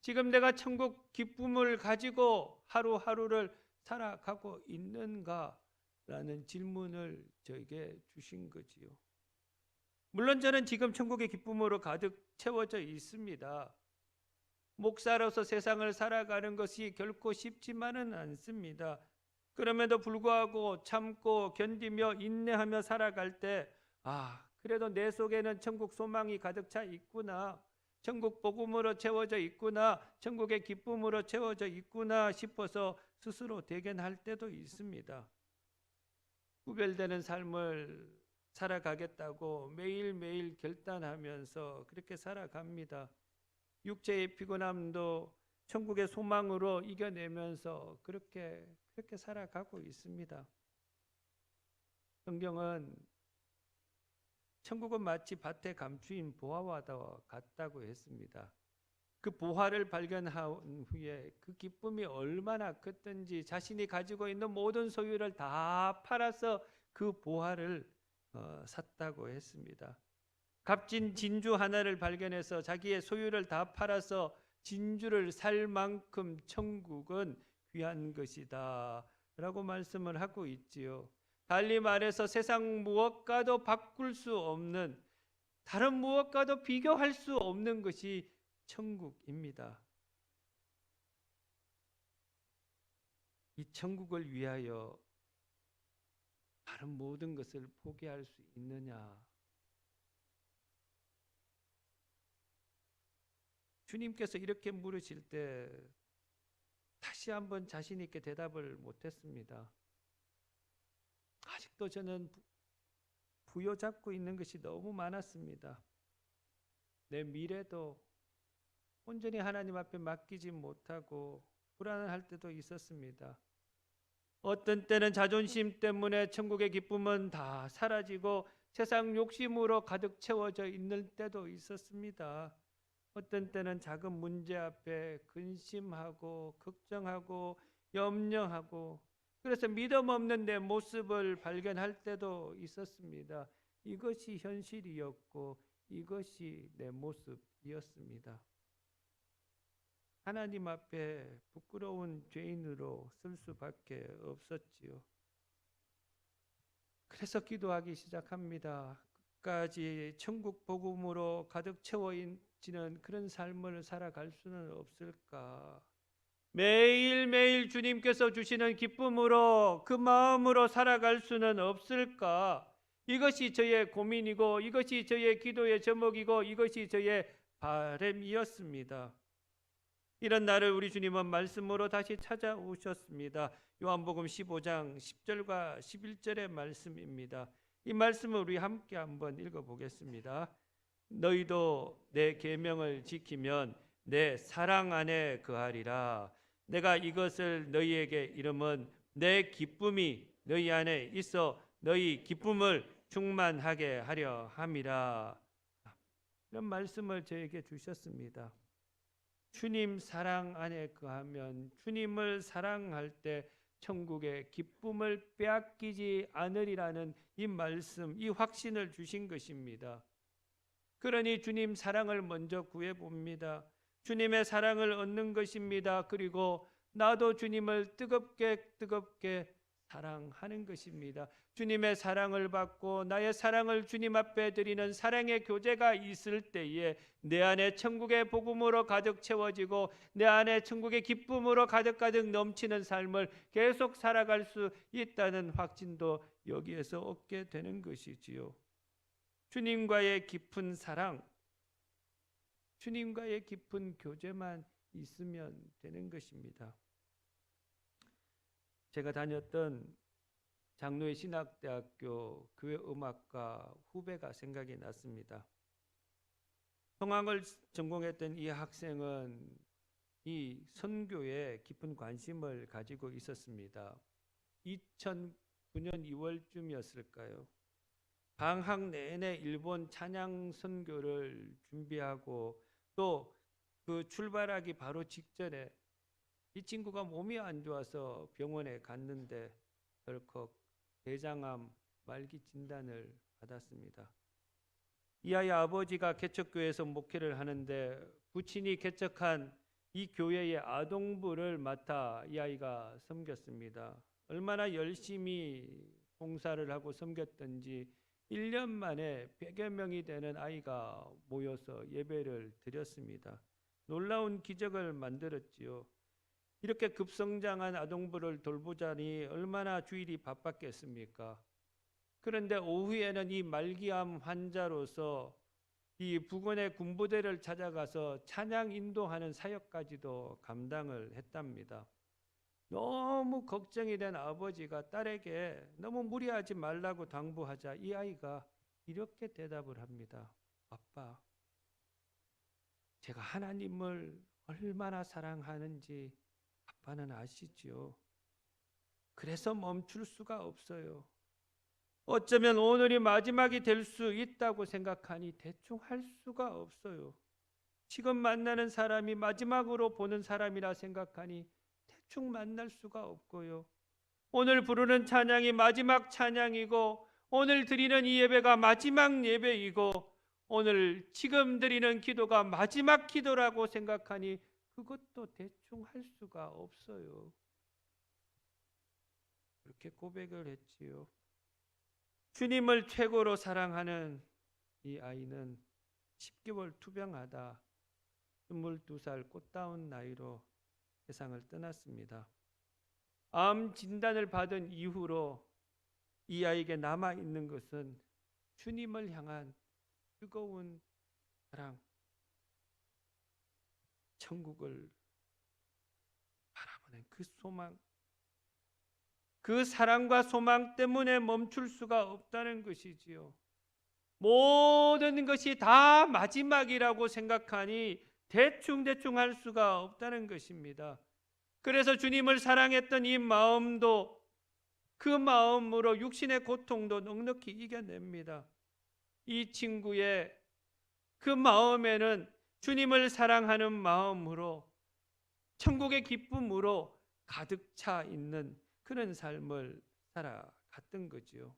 지금 내가 천국 기쁨을 가지고 하루하루를 살아가고 있는가? 라는 질문을 저에게 주신 거지요. 물론 저는 지금 천국의 기쁨으로 가득 채워져 있습니다. 목사로서 세상을 살아가는 것이 결코 쉽지만은 않습니다. 그럼에도 불구하고 참고 견디며 인내하며 살아갈 때 그래도 내 속에는 천국 소망이 가득 차 있구나, 천국 복음으로 채워져 있구나, 천국의 기쁨으로 채워져 있구나 싶어서 스스로 대견할 때도 있습니다. 구별되는 삶을 살아가겠다고 매일매일 결단하면서 그렇게 살아갑니다. 육체의 피곤함도 천국의 소망으로 이겨내면서 그렇게 살아가고 있습니다. 성경은 천국은 마치 밭에 감추인 보화와 같다고 했습니다. 그 보화를 발견한 후에 그 기쁨이 얼마나 컸던지 자신이 가지고 있는 모든 소유를 다 팔아서 그 보화를 샀다고 했습니다. 값진 진주 하나를 발견해서 자기의 소유를 다 팔아서 진주를 살 만큼 천국은 귀한 것이다 라고 말씀을 하고 있지요. 달리 말해서 세상 무엇과도 바꿀 수 없는, 다른 무엇과도 비교할 수 없는 것이 천국입니다. 이 천국을 위하여 다른 모든 것을 포기할 수 있느냐? 주님께서 이렇게 물으실 때 다시 한번 자신 있게 대답을 못했습니다. 아직도 저는 부여잡고 있는 것이 너무 많았습니다. 내 미래도 온전히 하나님 앞에 맡기지 못하고 불안할 때도 있었습니다. 어떤 때는 자존심 때문에 천국의 기쁨은 다 사라지고 세상 욕심으로 가득 채워져 있는 때도 있었습니다. 어떤 때는 작은 문제 앞에 근심하고 걱정하고 염려하고 그래서 믿음 없는 내 모습을 발견할 때도 있었습니다. 이것이 현실이었고 이것이 내 모습이었습니다. 하나님 앞에 부끄러운 죄인으로 쓸 수밖에 없었지요. 그래서 기도하기 시작합니다. 끝까지 천국 복음으로 가득 채워지는 그런 삶을 살아갈 수는 없을까? 매일매일 주님께서 주시는 기쁨으로 그 마음으로 살아갈 수는 없을까? 이것이 저의 고민이고 이것이 저의 기도의 제목이고 이것이 저의 바람이었습니다. 이런 날을 우리 주님은 말씀으로 다시 찾아오셨습니다. 요한복음 15장 10절과 11절의 말씀입니다. 이 말씀을 우리 함께 한번 읽어보겠습니다. 너희도 내 계명을 지키면 내 사랑 안에 거하리라. 내가 이것을 너희에게 이름은 내 기쁨이 너희 안에 있어 너희 기쁨을 충만하게 하려 함이라. 이런 말씀을 저에게 주셨습니다. 주님 사랑 안에 거하면, 주님을 사랑할 때 천국의 기쁨을 빼앗기지 않으리라는 이 말씀, 이 확신을 주신 것입니다. 그러니 주님 사랑을 먼저 구해봅니다. 주님의 사랑을 얻는 것입니다. 그리고 나도 주님을 뜨겁게 사랑하는 것입니다. 주님의 사랑을 받고 나의 사랑을 주님 앞에 드리는 사랑의 교제가 있을 때에 내 안에 천국의 복음으로 가득 채워지고 내 안에 천국의 기쁨으로 가득 넘치는 삶을 계속 살아갈 수 있다는 확신도 여기에서 얻게 되는 것이지요. 주님과의 깊은 사랑, 주님과의 깊은 교제만 있으면 되는 것입니다. 제가 다녔던 장로의 신학대학교 교회음악과 후배가 생각이 났습니다. 성악을 전공했던 이 학생은 이 선교에 깊은 관심을 가지고 있었습니다. 2009년 2월쯤이었을까요? 방학 내내 일본 찬양 선교를 준비하고 또 그 출발하기 바로 직전에 이 친구가 몸이 안 좋아서 병원에 갔는데 덜컥 대장암 말기 진단을 받았습니다. 이 아이 아버지가 개척교회에서 목회를 하는데 부친이 개척한 이 교회의 아동부를 맡아 이 아이가 섬겼습니다. 얼마나 열심히 봉사를 하고 섬겼던지 1년 만에 100여 명이 되는 아이가 모여서 예배를 드렸습니다. 놀라운 기적을 만들었지요. 이렇게 급성장한 아동부를 돌보자니 얼마나 주일이 바빴겠습니까? 그런데 오후에는 이 말기암 환자로서 이 부근의 군부대를 찾아가서 찬양 인도하는 사역까지도 감당을 했답니다. 너무 걱정이 된 아버지가 딸에게 너무 무리하지 말라고 당부하자 이 아이가 이렇게 대답을 합니다. 아빠, 제가 하나님을 얼마나 사랑하는지 아빠는 아시지요. 그래서 멈출 수가 없어요. 어쩌면 오늘이 마지막이 될 수 있다고 생각하니 대충 할 수가 없어요. 지금 만나는 사람이 마지막으로 보는 사람이라 생각하니 대충 만날 수가 없고요. 오늘 부르는 찬양이 마지막 찬양이고 오늘 드리는 이 예배가 마지막 예배이고 오늘 지금 드리는 기도가 마지막 기도라고 생각하니 그것도 대충 할 수가 없어요. 그렇게 고백을 했지요. 주님을 최고로 사랑하는 이 아이는 10개월 투병하다 22살 꽃다운 나이로 세상을 떠났습니다. 암 진단을 받은 이후로 이 아이에게 남아있는 것은 주님을 향한 뜨거운 사랑, 천국을 바라보는 그 소망, 그 사랑과 소망 때문에 멈출 수가 없다는 것이지요. 모든 것이 다 마지막이라고 생각하니 대충 할 수가 없다는 것입니다. 그래서 주님을 사랑했던 이 마음도 그 마음으로 육신의 고통도 넉넉히 이겨냅니다. 이 친구의 그 마음에는 주님을 사랑하는 마음으로 천국의 기쁨으로 가득 차 있는 그런 삶을 살아갔던 거지요.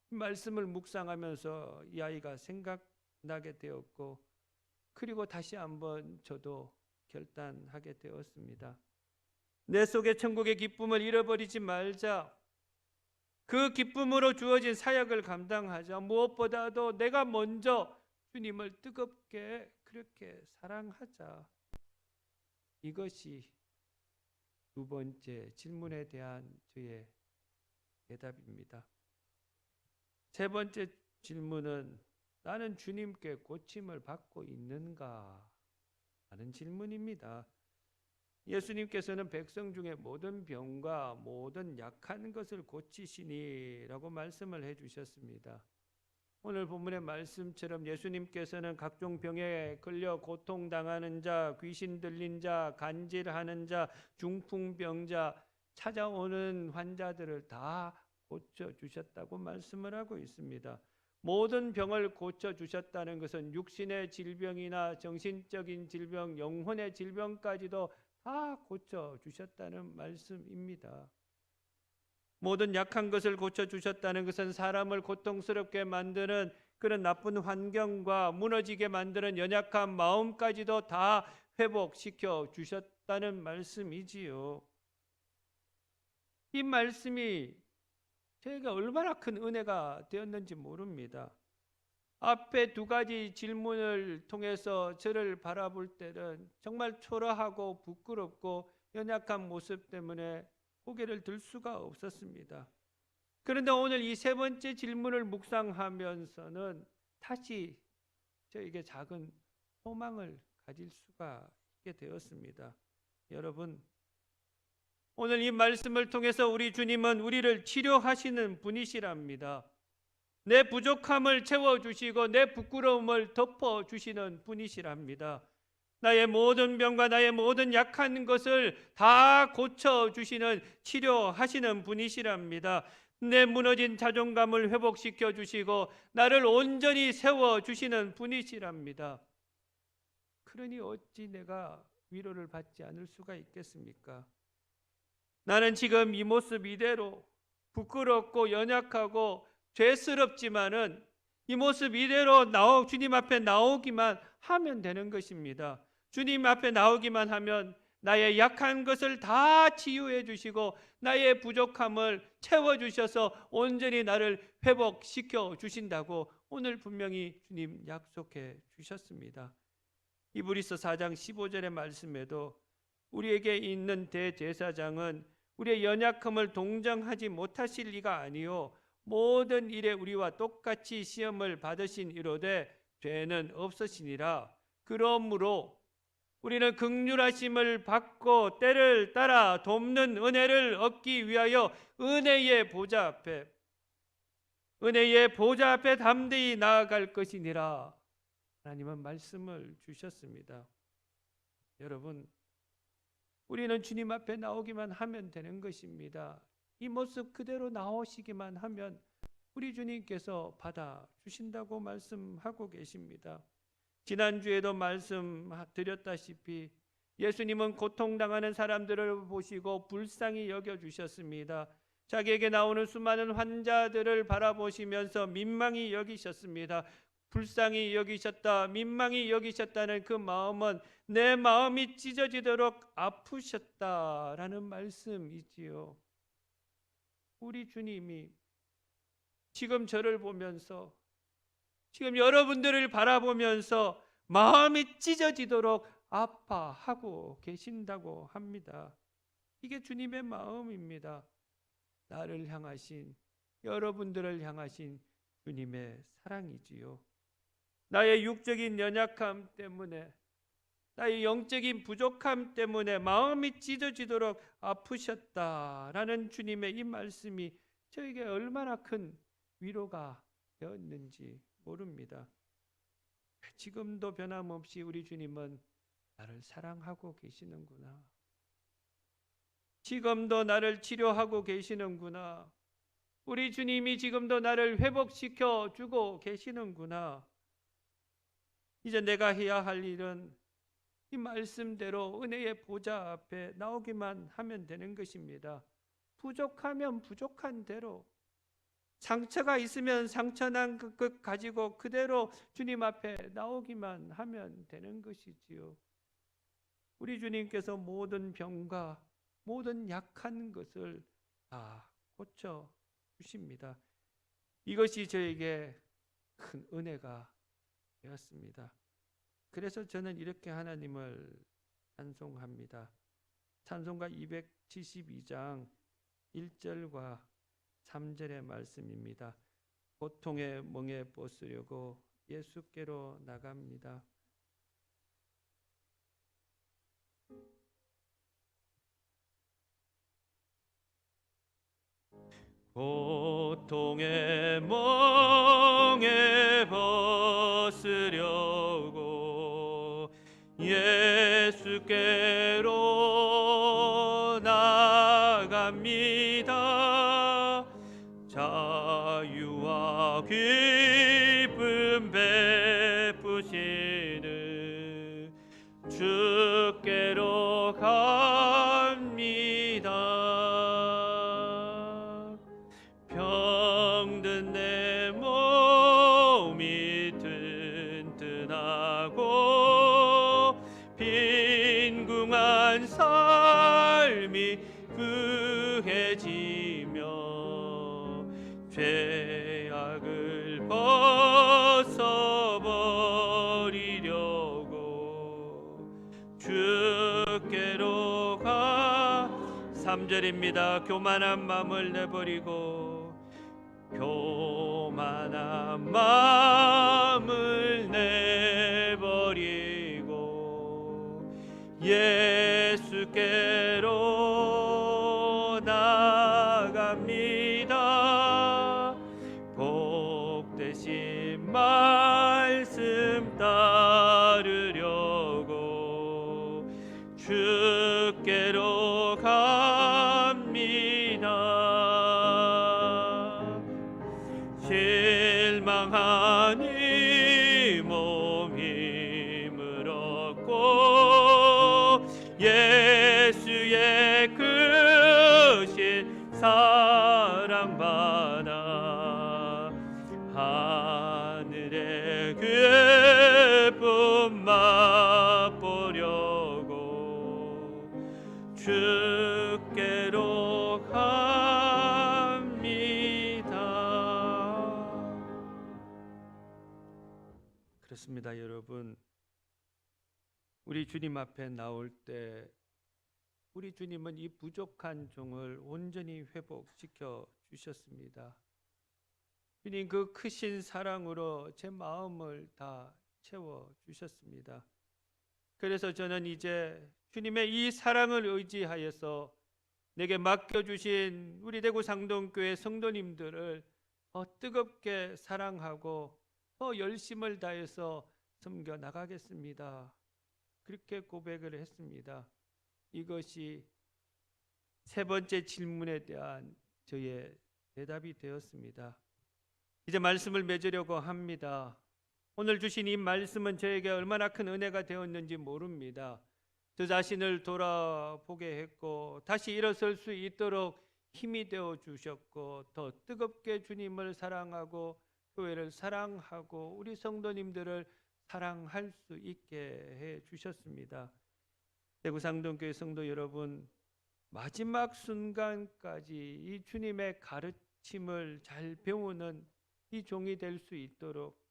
말씀을 묵상하면서 이 아이가 생각나게 되었고 그리고 다시 한번 저도 결단하게 되었습니다. 내 속의 천국의 기쁨을 잃어버리지 말자. 그 기쁨으로 주어진 사역을 감당하자. 무엇보다도 내가 먼저 주님을 뜨겁게 그렇게 사랑하자. 이것이 두 번째 질문에 대한 저의 대답입니다. 세 번째 질문은 나는 주님께 고침을 받고 있는가 하는 질문입니다. 예수님께서는 백성 중에 모든 병과 모든 약한 것을 고치시니라고 말씀을 해주셨습니다. 오늘 본문의 말씀처럼 예수님께서는 각종 병에 걸려 고통당하는 자, 귀신 들린 자, 간질하는 자, 중풍병자, 찾아오는 환자들을 다 고쳐주셨다고 말씀을 하고 있습니다. 모든 병을 고쳐주셨다는 것은 육신의 질병이나 정신적인 질병, 영혼의 질병까지도 다 고쳐주셨다는 말씀입니다. 모든 약한 것을 고쳐주셨다는 것은 사람을 고통스럽게 만드는 그런 나쁜 환경과 무너지게 만드는 연약한 마음까지도 다 회복시켜 주셨다는 말씀이지요. 이 말씀이 저에게 얼마나 큰 은혜가 되었는지 모릅니다. 앞에 두 가지 질문을 통해서 저를 바라볼 때는 정말 초라하고 부끄럽고 연약한 모습 때문에 고개를 들 수가 없었습니다. 그런데 오늘 이 세 번째 질문을 묵상하면서는 다시 저에게 작은 소망을 가질 수가 있게 되었습니다. 여러분, 오늘 이 말씀을 통해서 우리 주님은 우리를 치료하시는 분이시랍니다. 내 부족함을 채워주시고 내 부끄러움을 덮어주시는 분이시랍니다. 나의 모든 병과 나의 모든 약한 것을 다 고쳐주시는, 치료하시는 분이시랍니다. 내 무너진 자존감을 회복시켜 주시고 나를 온전히 세워주시는 분이시랍니다. 그러니 어찌 내가 위로를 받지 않을 수가 있겠습니까? 나는 지금 이 모습 이대로 부끄럽고 연약하고 죄스럽지만은 이 모습 이대로 주님 앞에 나오기만 하면 되는 것입니다. 주님 앞에 나오기만 하면 나의 약한 것을 다 치유해 주시고 나의 부족함을 채워 주셔서 온전히 나를 회복시켜 주신다고 오늘 분명히 주님 약속해 주셨습니다. 이브리서 4장 15절의 말씀에도 우리에게 있는 대제사장은 우리의 연약함을 동정하지 못하실 리가 아니요 모든 일에 우리와 똑같이 시험을 받으신 이로되 죄는 없으시니라. 그러므로 우리는 긍휼하심을 받고 때를 따라 돕는 은혜를 얻기 위하여 은혜의 보좌 앞에 담대히 나아갈 것이니라. 하나님은 말씀을 주셨습니다. 여러분, 우리는 주님 앞에 나오기만 하면 되는 것입니다. 이 모습 그대로 나오시기만 하면 우리 주님께서 받아주신다고 말씀하고 계십니다. 지난주에도 말씀드렸다시피 예수님은 고통당하는 사람들을 보시고 불쌍히 여겨주셨습니다. 자기에게 나오는 수많은 환자들을 바라보시면서 민망히 여기셨습니다. 불쌍히 여기셨다, 민망히 여기셨다는 그 마음은 내 마음이 찢어지도록 아프셨다라는 말씀이지요. 우리 주님이 지금 저를 보면서, 지금 여러분들을 바라보면서 마음이 찢어지도록 아파하고 계신다고 합니다. 이게 주님의 마음입니다. 나를 향하신, 여러분들을 향하신 주님의 사랑이지요. 나의 육적인 연약함 때문에, 나의 영적인 부족함 때문에 마음이 찢어지도록 아프셨다라는 주님의 이 말씀이 저에게 얼마나 큰 위로가 되었는지 모릅니다. 지금도 변함없이 우리 주님은 나를 사랑하고 계시는구나. 지금도 나를 치료하고 계시는구나. 우리 주님이 지금도 나를 회복시켜 주고 계시는구나. 이제 내가 해야 할 일은 이 말씀대로 은혜의 보좌 앞에 나오기만 하면 되는 것입니다. 부족하면 부족한 대로, 상처가 있으면 상처난 것 가지고 그대로 주님 앞에 나오기만 하면 되는 것이지요. 우리 주님께서 모든 병과 모든 약한 것을 다 고쳐 주십니다. 이것이 저에게 큰 은혜가 되었습니다. 그래서 저는 이렇게 하나님을 찬송합니다. 찬송가 272장 1절과 3절의 말씀입니다. 고통의 멍에 벗으려고 예수께로 나갑니다. 고통의 멍에 벗으려고 예수께로 나갑니다. 자유와 기쁨 베푸시는 주께로 갑니다. 병든 내 몸이 튼튼하고 빈궁한 삶이 구해지며 죄악을 벗어버리려고 주께로 가. 3절입니다. 교만한 마음을 내버리고, 교만한 마음을 내버리고 예수께로 나갑니다. 복 합니다. 실망하니 몸 힘을 얻고 예수의 크신 사랑 받아 하늘의 기쁨 맛보려고 주께로 갑니다. 그렇습니다, 여러분. 우리 주님 앞에 나올 때 우리 주님은 이 부족한 종을 온전히 회복시켜 주셨습니다. 주님 그 크신 사랑으로 제 마음을 다 채워 주셨습니다. 그래서 저는 이제 주님의 이 사랑을 의지하여서 내게 맡겨주신 우리 대구 상동교회 성도님들을 더 뜨겁게 사랑하고 더 열심을 다해서 섬겨 나가겠습니다. 그렇게 고백을 했습니다. 이것이 세 번째 질문에 대한 저의 대답이 되었습니다. 이제 말씀을 맺으려고 합니다. 오늘 주신 이 말씀은 저에게 얼마나 큰 은혜가 되었는지 모릅니다. 저 자신을 돌아보게 했고 다시 일어설 수 있도록 힘이 되어 주셨고 더 뜨겁게 주님을 사랑하고 교회를 사랑하고 우리 성도님들을 사랑할 수 있게 해 주셨습니다. 대구 상동교회 성도 여러분, 마지막 순간까지 이 주님의 가르침을 잘 배우는 이 종이 될 수 있도록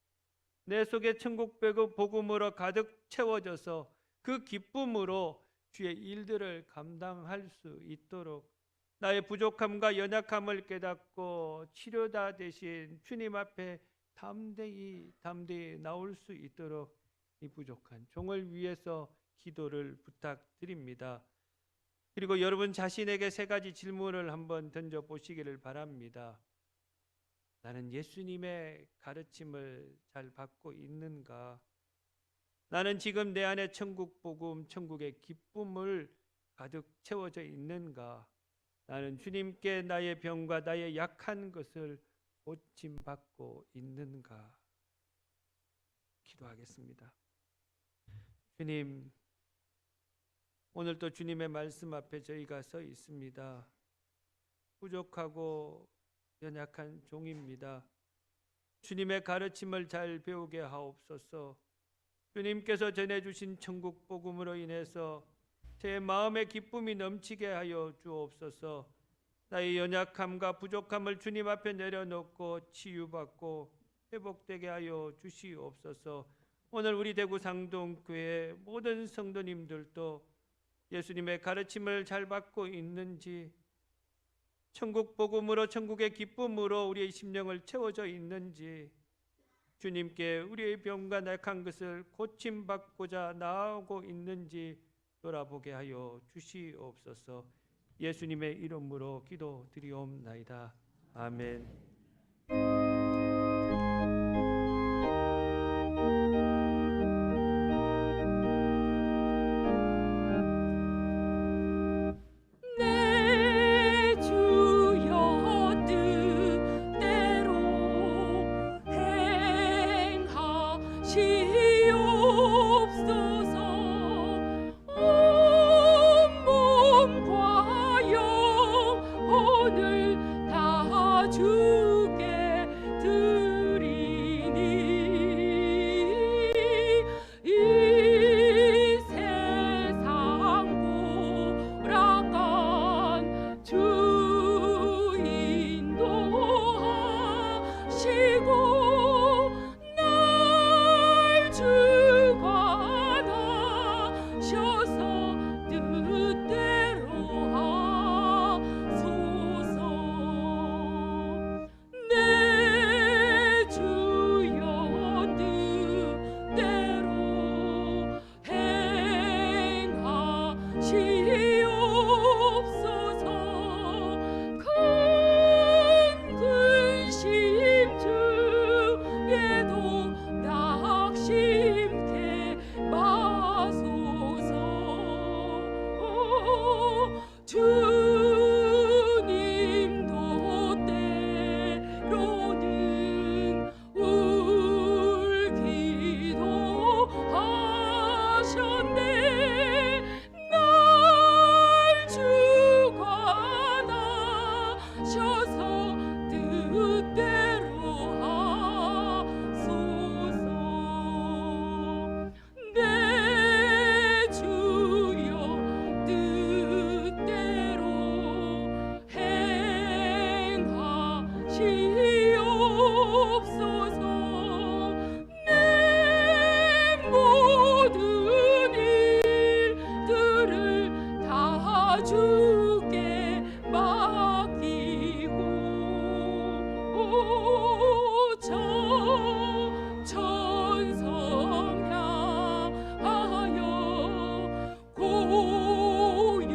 내 속에 천국 복음으로 가득 채워져서 그 기쁨으로 주의 일들을 감당할 수 있도록 나의 부족함과 연약함을 깨닫고 치료자 되신 주님 앞에 담대히 나올 수 있도록 이 부족한 종을 위해서 기도를 부탁드립니다. 그리고 여러분 자신에게 세 가지 질문을 한번 던져보시기를 바랍니다. 나는 예수님의 가르침을 잘 받고 있는가? 나는 지금 내 안에 천국 복음, 천국의 기쁨을 가득 채워져 있는가? 나는 주님께 나의 병과 나의 약한 것을 고침받고 있는가? 기도하겠습니다. 주님, 오늘도 주님의 말씀 앞에 저희가 서 있습니다. 부족하고 연약한 종입니다. 주님의 가르침을 잘 배우게 하옵소서. 주님께서 전해주신 천국 복음으로 인해서 제 마음의 기쁨이 넘치게 하여 주옵소서. 나의 연약함과 부족함을 주님 앞에 내려놓고 치유받고 회복되게 하여 주시옵소서. 오늘 우리 대구 상동교회 모든 성도님들도 예수님의 가르침을 잘 받고 있는지, 천국 복음으로 천국의 기쁨으로 우리의 심령을 채워져 있는지, 주님께 우리의 병과 약한 것을 고침받고자 나아오고 있는지 돌아보게 하여 주시옵소서. 예수님의 이름으로 기도드리옵나이다. 아멘. 온몸과 영 오늘 다 주께 주옵소서. 내 모든 일들을 다 주께 맡기고 천성 향하여 고요히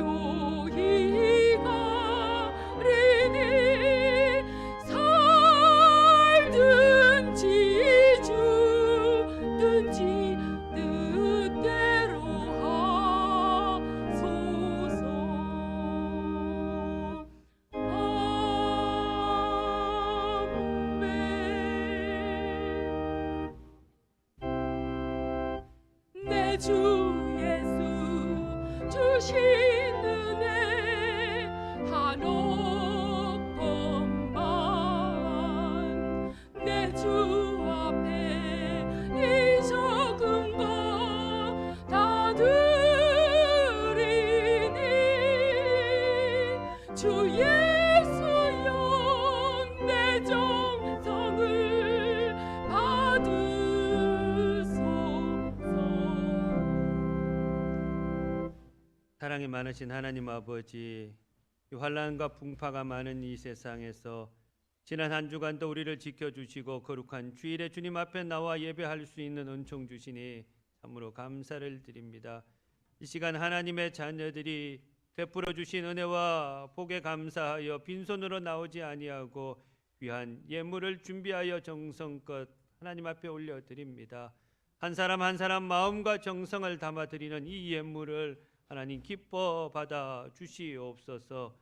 가리니 살든지 죽든지 뜻대로 하소서. 아멘. 내 주 예수 주신 은혜 한없건만 내 주 앞에 이 적은 것 다 드리니 주 예수여 내 정성을 받으소서. 사랑이 많으신 하나님 아버지, 이 환난과 풍파가 많은 이 세상에서 지난 한 주간도 우리를 지켜주시고 거룩한 주일에 주님 앞에 나와 예배할 수 있는 은총 주시니 참으로 감사를 드립니다. 이 시간 하나님의 자녀들이 베풀어 주신 은혜와 복에 감사하여 빈손으로 나오지 아니하고 귀한 예물을 준비하여 정성껏 하나님 앞에 올려드립니다. 한 사람 한 사람 마음과 정성을 담아 드리는 이 예물을 하나님 기뻐 받아 주시옵소서.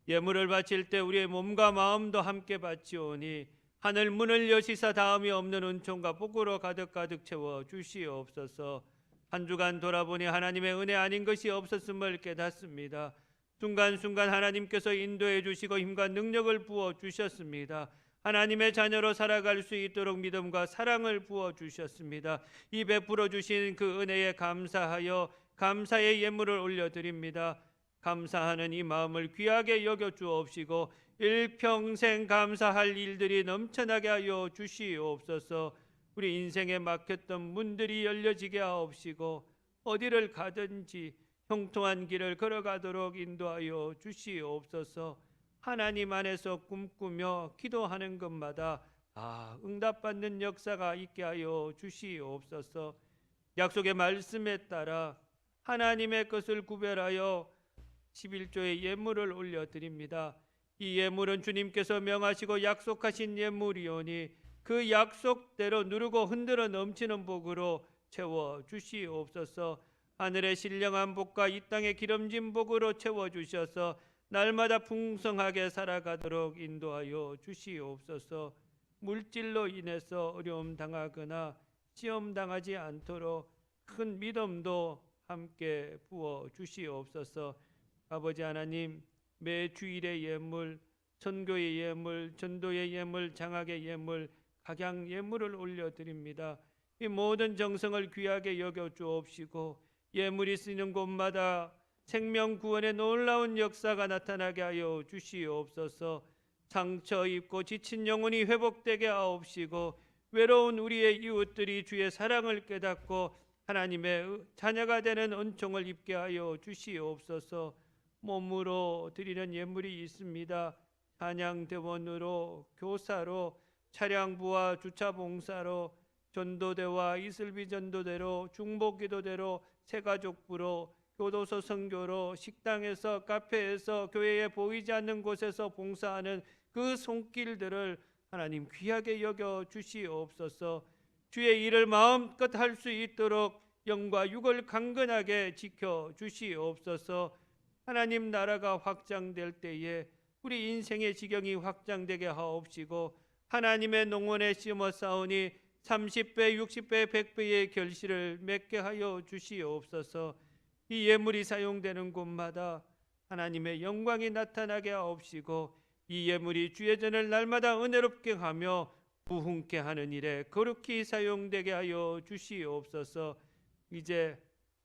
예물을 바칠 때 우리의 몸과 마음도 함께 바치오니 하늘 문을 여시사 다음이 없는 은총과 복으로 가득 채워 주시옵소서. 한 주간 돌아보니 하나님의 은혜 아닌 것이 없었음을 깨닫습니다. 순간순간 하나님께서 인도해 주시고 힘과 능력을 부어 주셨습니다. 하나님의 자녀로 살아갈 수 있도록 믿음과 사랑을 부어 주셨습니다. 이 베풀어 주신 그 은혜에 감사하여 감사의 예물을 올려드립니다. 감사하는 이 마음을 귀하게 여겨 주옵시고 일평생 감사할 일들이 넘쳐나게 하여 주시옵소서. 우리 인생에 막혔던 문들이 열려지게 하옵시고 어디를 가든지 형통한 길을 걸어가도록 인도하여 주시옵소서. 하나님 안에서 꿈꾸며 기도하는 것마다 응답받는 역사가 있게 하여 주시옵소서. 약속의 말씀에 따라 하나님의 것을 구별하여 11조의 예물을 올려드립니다. 이 예물은 주님께서 명하시고 약속하신 예물이오니 그 약속대로 누르고 흔들어 넘치는 복으로 채워 주시옵소서. 하늘의 신령한 복과 이 땅의 기름진 복으로 채워 주셔서 날마다 풍성하게 살아가도록 인도하여 주시옵소서. 물질로 인해서 어려움 당하거나 시험 당하지 않도록 큰 믿음도 함께 부어 주시옵소서. 아버지 하나님, 매 주일의 예물, 선교의 예물, 전도의 예물, 장학의 예물, 각양 예물을 올려드립니다. 이 모든 정성을 귀하게 여겨 주옵시고 예물이 쓰이는 곳마다 생명 구원의 놀라운 역사가 나타나게 하여 주시옵소서. 상처 입고 지친 영혼이 회복되게 하옵시고 외로운 우리의 이웃들이 주의 사랑을 깨닫고 하나님의 자녀가 되는 은총을 입게 하여 주시옵소서. 몸으로 드리는 예물이 있습니다. 찬양대원으로, 교사로, 차량부와 주차봉사로, 전도대와 이슬비 전도대로, 중보기도대로, 새가족부로, 교도소 선교로, 식당에서, 카페에서, 교회에 보이지 않는 곳에서 봉사하는 그 손길들을 하나님 귀하게 여겨 주시옵소서. 주의 일을 마음껏 할 수 있도록 영과 육을 강건하게 지켜 주시옵소서. 하나님 나라가 확장될 때에 우리 인생의 지경이 확장되게 하옵시고 하나님의 농원에 심어 싸우니 30배, 60배, 100배의 결실을 맺게 하여 주시옵소서. 이 예물이 사용되는 곳마다 하나님의 영광이 나타나게 하옵시고 이 예물이 주의 전을 날마다 은혜롭게 하며 부흥케 하는 일에 거룩히 사용되게 하여 주시옵소서. 이제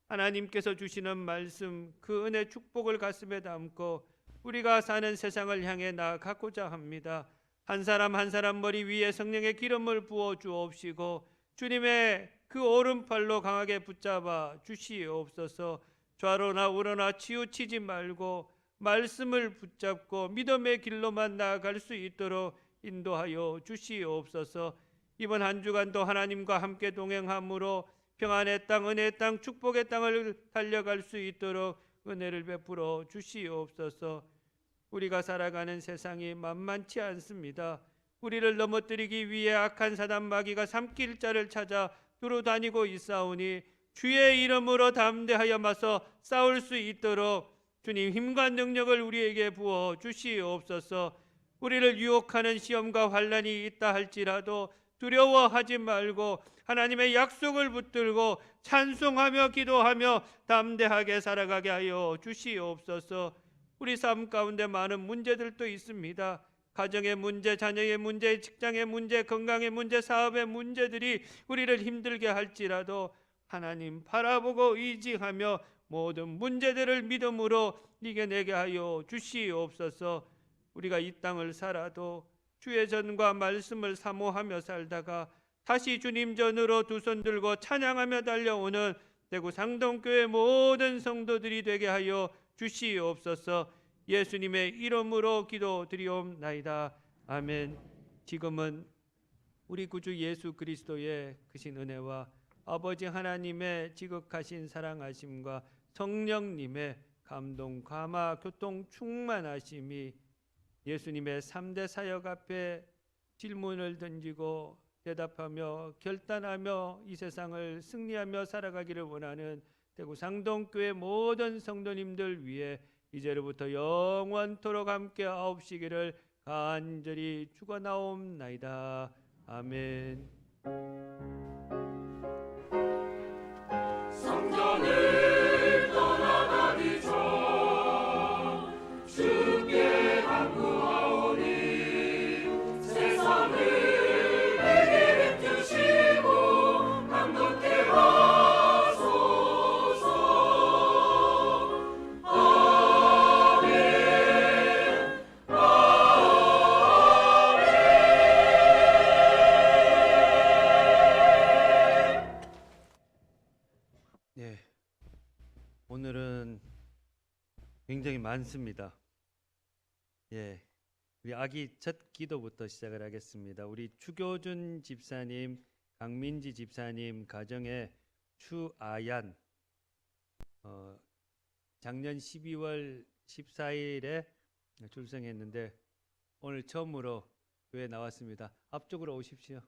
하나님께서 주시는 말씀, 그 은혜 축복을 가슴에 담고 우리가 사는 세상을 향해 나아가고자 합니다. 한 사람 한 사람 머리 위에 성령의 기름을 부어 주옵시고 주님의 그 오른팔로 강하게 붙잡아 주시옵소서. 좌로나 우로나 치우치지 말고 말씀을 붙잡고 믿음의 길로만 나아갈 수 있도록 인도하여 주시옵소서. 이번 한 주간도 하나님과 함께 동행함으로 평안의 땅, 은혜의 땅, 축복의 땅을 달려갈 수 있도록 은혜를 베풀어 주시옵소서. 우리가 살아가는 세상이 만만치 않습니다. 우리를 넘어뜨리기 위해 악한 사단 마귀가 삼킬 자를 찾아 두루 다니고 있사오니 주의 이름으로 담대하여 맞서 싸울 수 있도록 주님 힘과 능력을 우리에게 부어 주시옵소서. 우리를 유혹하는 시험과 환난이 있다 할지라도 두려워하지 말고 하나님의 약속을 붙들고 찬송하며 기도하며 담대하게 살아가게 하여 주시옵소서. 우리 삶 가운데 많은 문제들도 있습니다. 가정의 문제, 자녀의 문제, 직장의 문제, 건강의 문제, 사업의 문제들이 우리를 힘들게 할지라도 하나님 바라보고 의지하며 모든 문제들을 믿음으로 이겨내게 하여 주시옵소서. 우리가 이 땅을 살아도 주의 전과 말씀을 사모하며 살다가 다시 주님 전으로 두 손 들고 찬양하며 달려오는 대구 상동교회 모든 성도들이 되게 하여 주시옵소서. 예수님의 이름으로 기도드리옵나이다. 아멘. 지금은 우리 구주 예수 그리스도의 크신 은혜와 아버지 하나님의 지극하신 사랑하심과 성령님의 감동, 감화, 교통 충만하심이 예수님의 3대 사역 앞에 질문을 던지고 대답하며 결단하며 이 세상을 승리하며 살아가기를 원하는 대구 상동교회 모든 성도님들 위해 이제로부터 영원토록 함께 하옵시기를 간절히 축원하옵나이다. 아멘. 성전을 떠나가기 전 주께 간구하오니 세상을 내게 주시고 감독케 하소서. 아멘. 네, 오늘은 굉장히 많습니다. 예, 우리 아기 첫 기도부터 시작을 하겠습니다. 우리 추교준 집사님, 강민지 집사님 가정에 추아얀 작년 12월 14일에 출생했는데 오늘 처음으로 교회에 나왔습니다. 앞쪽으로 오십시오.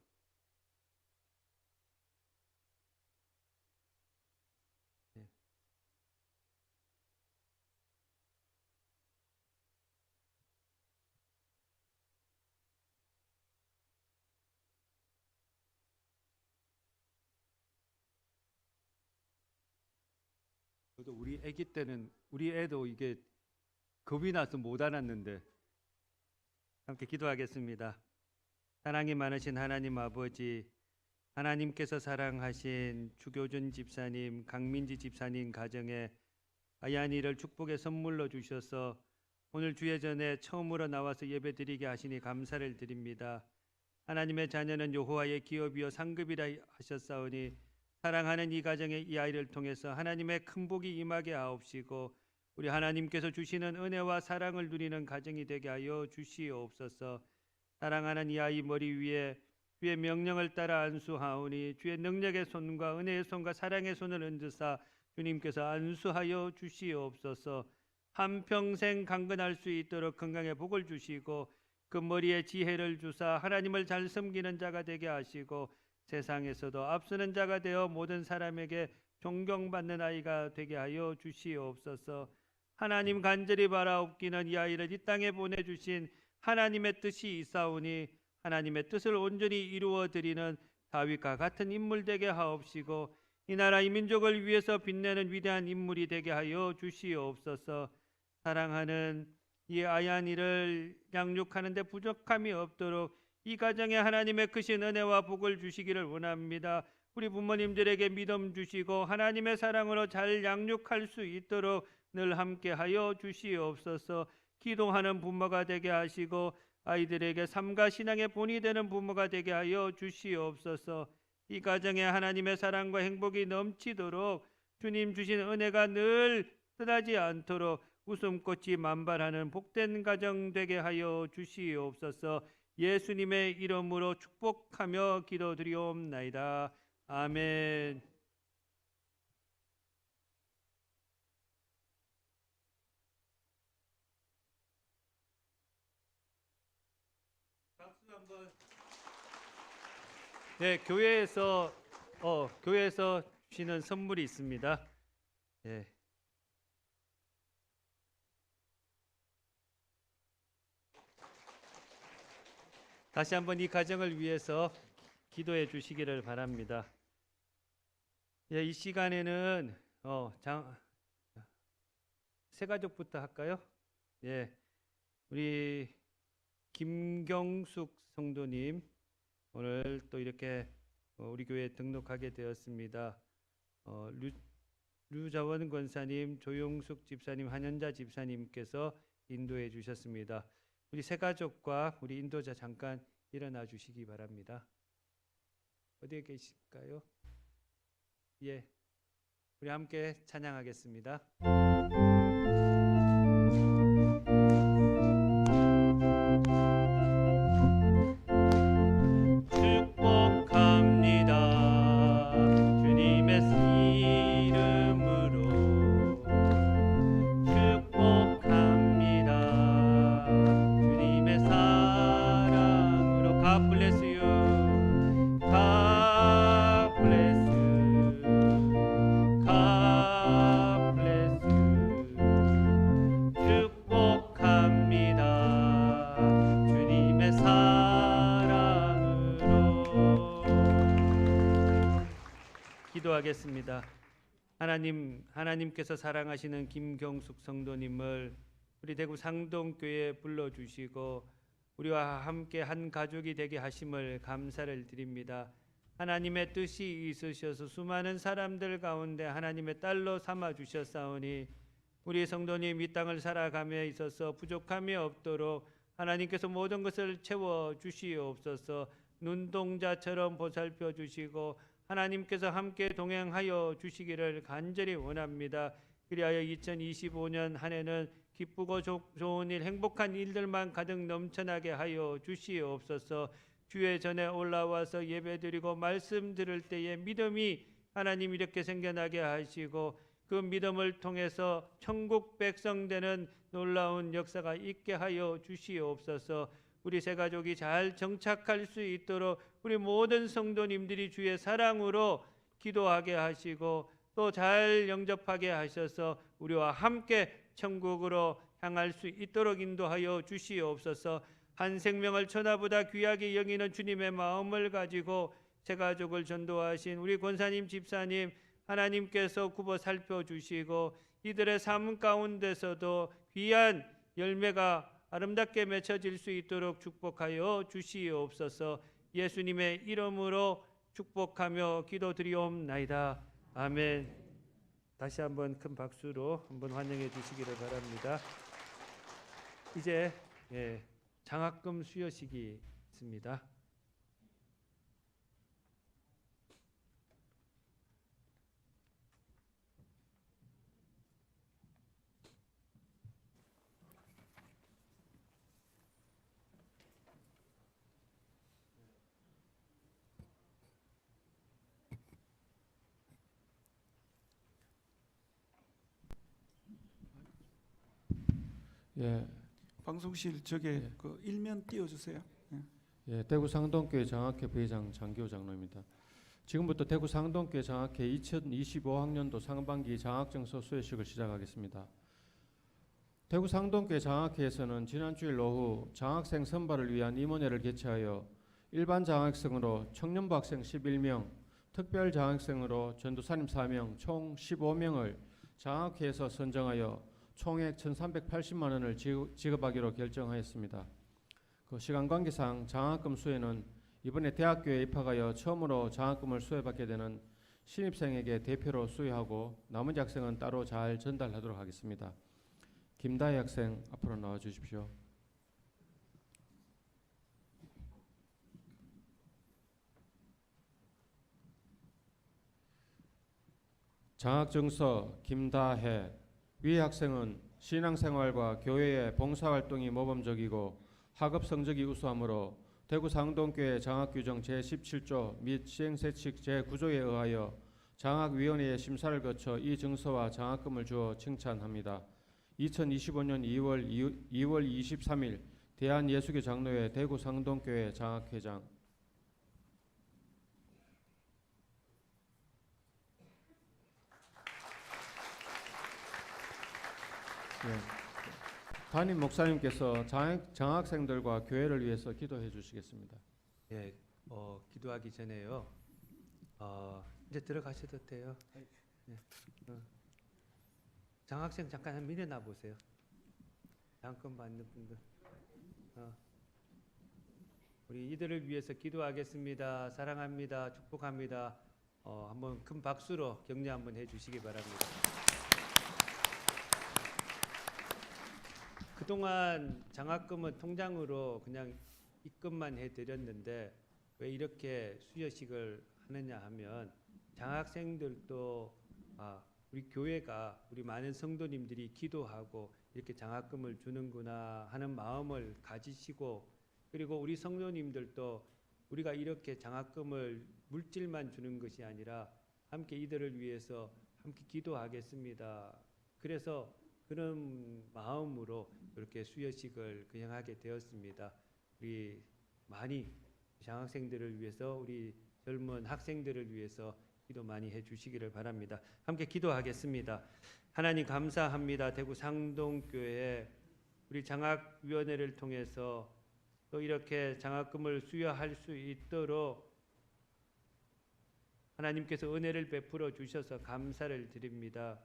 저도 우리 아기 때는 우리 애도 이게 겁이 나서 못 안았는데 함께 기도하겠습니다. 사랑이 많으신 하나님 아버지, 하나님께서 사랑하신 추교준 집사님, 강민지 집사님 가정에 아얀이를 축복의 선물로 주셔서 오늘 주의 전에 처음으로 나와서 예배드리게 하시니 감사를 드립니다. 하나님의 자녀는 여호와의 기업이요 상급이라 하셨사오니 사랑하는 이 가정의 이 아이를 통해서 하나님의 큰 복이 임하게 하옵시고 우리 하나님께서 주시는 은혜와 사랑을 누리는 가정이 되게 하여 주시옵소서. 사랑하는 이 아이 머리 위에 주의 명령을 따라 안수하오니 주의 능력의 손과 은혜의 손과 사랑의 손을 얹으사 주님께서 안수하여 주시옵소서. 한평생 강건할 수 있도록 건강의 복을 주시고 그 머리에 지혜를 주사 하나님을 잘 섬기는 자가 되게 하시고 세상에서도 앞서는 자가 되어 모든 사람에게 존경받는 아이가 되게 하여 주시옵소서. 하나님 간절히 바라옵기는 이 아이를 이 땅에 보내주신 하나님의 뜻이 있사오니 하나님의 뜻을 온전히 이루어 드리는 다윗과 같은 인물 되게 하옵시고 이 나라 이 민족을 위해서 빛내는 위대한 인물이 되게 하여 주시옵소서. 사랑하는 이 아얀이를 양육하는 데 부족함이 없도록 이 가정에 하나님의 크신 은혜와 복을 주시기를 원합니다. 우리 부모님들에게 믿음 주시고 하나님의 사랑으로 잘 양육할 수 있도록 늘 함께 하여 주시옵소서. 기도하는 부모가 되게 하시고 아이들에게 삶과 신앙의 본이 되는 부모가 되게 하여 주시옵소서. 이 가정에 하나님의 사랑과 행복이 넘치도록 주님 주신 은혜가 늘 떠나지 않도록 웃음꽃이 만발하는 복된 가정 되게 하여 주시옵소서. 예수님의 이름으로 축복하며 기도드리옵나이다. 아멘. 박수 한번. 네, 교회에서 주시는 선물이 있습니다. 네. 다시 한번 이 가정을 위해서 기도해 주시기를 바랍니다. 예, 이 시간에는 세 가족부터 할까요? 예, 우리 김경숙 성도님 오늘 또 이렇게 우리 교회에 등록하게 되었습니다. 류자원 권사님, 조용숙 집사님, 한현자 집사님께서 인도해 주셨습니다. 우리 세 가족과 우리 인도자 잠깐 일어나 주시기 바랍니다. 어디에 계실까요? 예, 우리 함께 찬양하겠습니다. 축복합니다. 주님의 이름으로 축복합니다. 주님의 사랑으로 God bless you. God bless you. God bless you. 축복합니다. 주님의 사랑으로. 기도하겠습니다. 하나님께서 사랑하시는 김경숙 성도님을 우리 대구 상동교회에 불러주시고 우리와 함께 한 가족이 되게 하심을 감사를 드립니다. 하나님의 뜻이 있으셔서 수많은 사람들 가운데 하나님의 딸로 삼아 주셨사오니 우리 성도님 이 땅을 살아감에 있어서 부족함이 없도록 하나님께서 모든 것을 채워 주시옵소서. 눈동자처럼 보살펴 주시고 하나님께서 함께 동행하여 주시기를 간절히 원합니다. 그리하여 2025년 한 해는 기쁘고 좋은 일, 행복한 일들만 가득 넘쳐나게 하여 주시옵소서. 주의 전에 올라와서 예배드리고 말씀 들을 때에 믿음이 하나님 이렇게 생겨나게 하시고 그 믿음을 통해서 천국 백성 되는 놀라운 역사가 있게 하여 주시옵소서. 우리 세 가족이 잘 정착할 수 있도록 우리 모든 성도님들이 주의 사랑으로 기도하게 하시고 또 잘 영접하게 하셔서 우리와 함께 천국으로 향할 수 있도록 인도하여 주시옵소서. 한 생명을 천하보다 귀하게 여기는 주님의 마음을 가지고 세 가족을 전도하신 우리 권사님 집사님 하나님께서 굽어 살펴주시고 이들의 삶 가운데서도 귀한 열매가 아름답게 맺혀질 수 있도록 축복하여 주시옵소서. 예수님의 이름으로 축복하며 기도드리옵나이다. 아멘. 다시 한번 큰 박수로 한번 환영해 주시기를 바랍니다. 이제 장학금 수여식이 있습니다. 예, 방송실 저게 그 일면 띄워주세요. 예, 대구 상동교회 장학회 부회장 장기호 장로입니다. 지금부터 대구 상동교회 장학회 2025학년도 상반기 장학증서 수여식을 시작하겠습니다. 대구 상동교회 장학회에서는 지난 주일 오후 장학생 선발을 위한 임원회를 개최하여 일반 장학생으로 청년부 학생 11명, 특별 장학생으로 전도사님 4명, 총 15명을 장학회에서 선정하여 총액 1,380만 원을 지급하기로 결정하였습니다. 그 시간 관계상 장학금 수여는 이번에 대학교에 입학하여 처음으로 장학금을 수여받게 되는 신입생에게 대표로 수여하고 나머지 학생은 따로 잘 전달하도록 하겠습니다. 김다희 학생 앞으로 나와 주십시오. 장학정서 김다혜. 위 학생은 신앙생활과 교회의 봉사활동이 모범적이고 학업 성적이 우수하므로 대구 상동교회 장학규정 제17조 및 시행세칙 제9조에 의하여 장학위원회의 심사를 거쳐 이 증서와 장학금을 주어 칭찬합니다. 2025년 2월 23일 대한예수교 장로회 대구 상동교회 장학회장. 담임 목사님께서 장학생들과 교회를 위해서 기도해 주시겠습니다. 예, 기도하기 전에요. 이제 들어가셔도 돼요. 네. 장학생 잠깐 한 밀어놔 보세요. 장학금 받는 분들. 우리 이들을 위해서 기도하겠습니다. 사랑합니다. 축복합니다. 한번 큰 박수로 격려 한번 해주시기 바랍니다. 그동안 장학금은 통장으로 그냥 입금만 해드렸는데 왜 이렇게 수여식을 하느냐 하면 장학생들도 우리 교회가 우리 많은 성도님들이 기도하고 이렇게 장학금을 주는구나 하는 마음을 가지시고, 그리고 우리 성도님들도 우리가 이렇게 장학금을 물질만 주는 것이 아니라 함께 이들을 위해서 함께 기도하겠습니다. 그래서 그런 마음으로 이렇게 수여식을 거행하게 되었습니다. 우리 많이 장학생들을 위해서, 우리 젊은 학생들을 위해서 기도 많이 해주시기를 바랍니다. 함께 기도하겠습니다. 하나님 감사합니다. 대구 상동교회 우리 장학위원회를 통해서 또 이렇게 장학금을 수여할 수 있도록 하나님께서 은혜를 베풀어 주셔서 감사를 드립니다.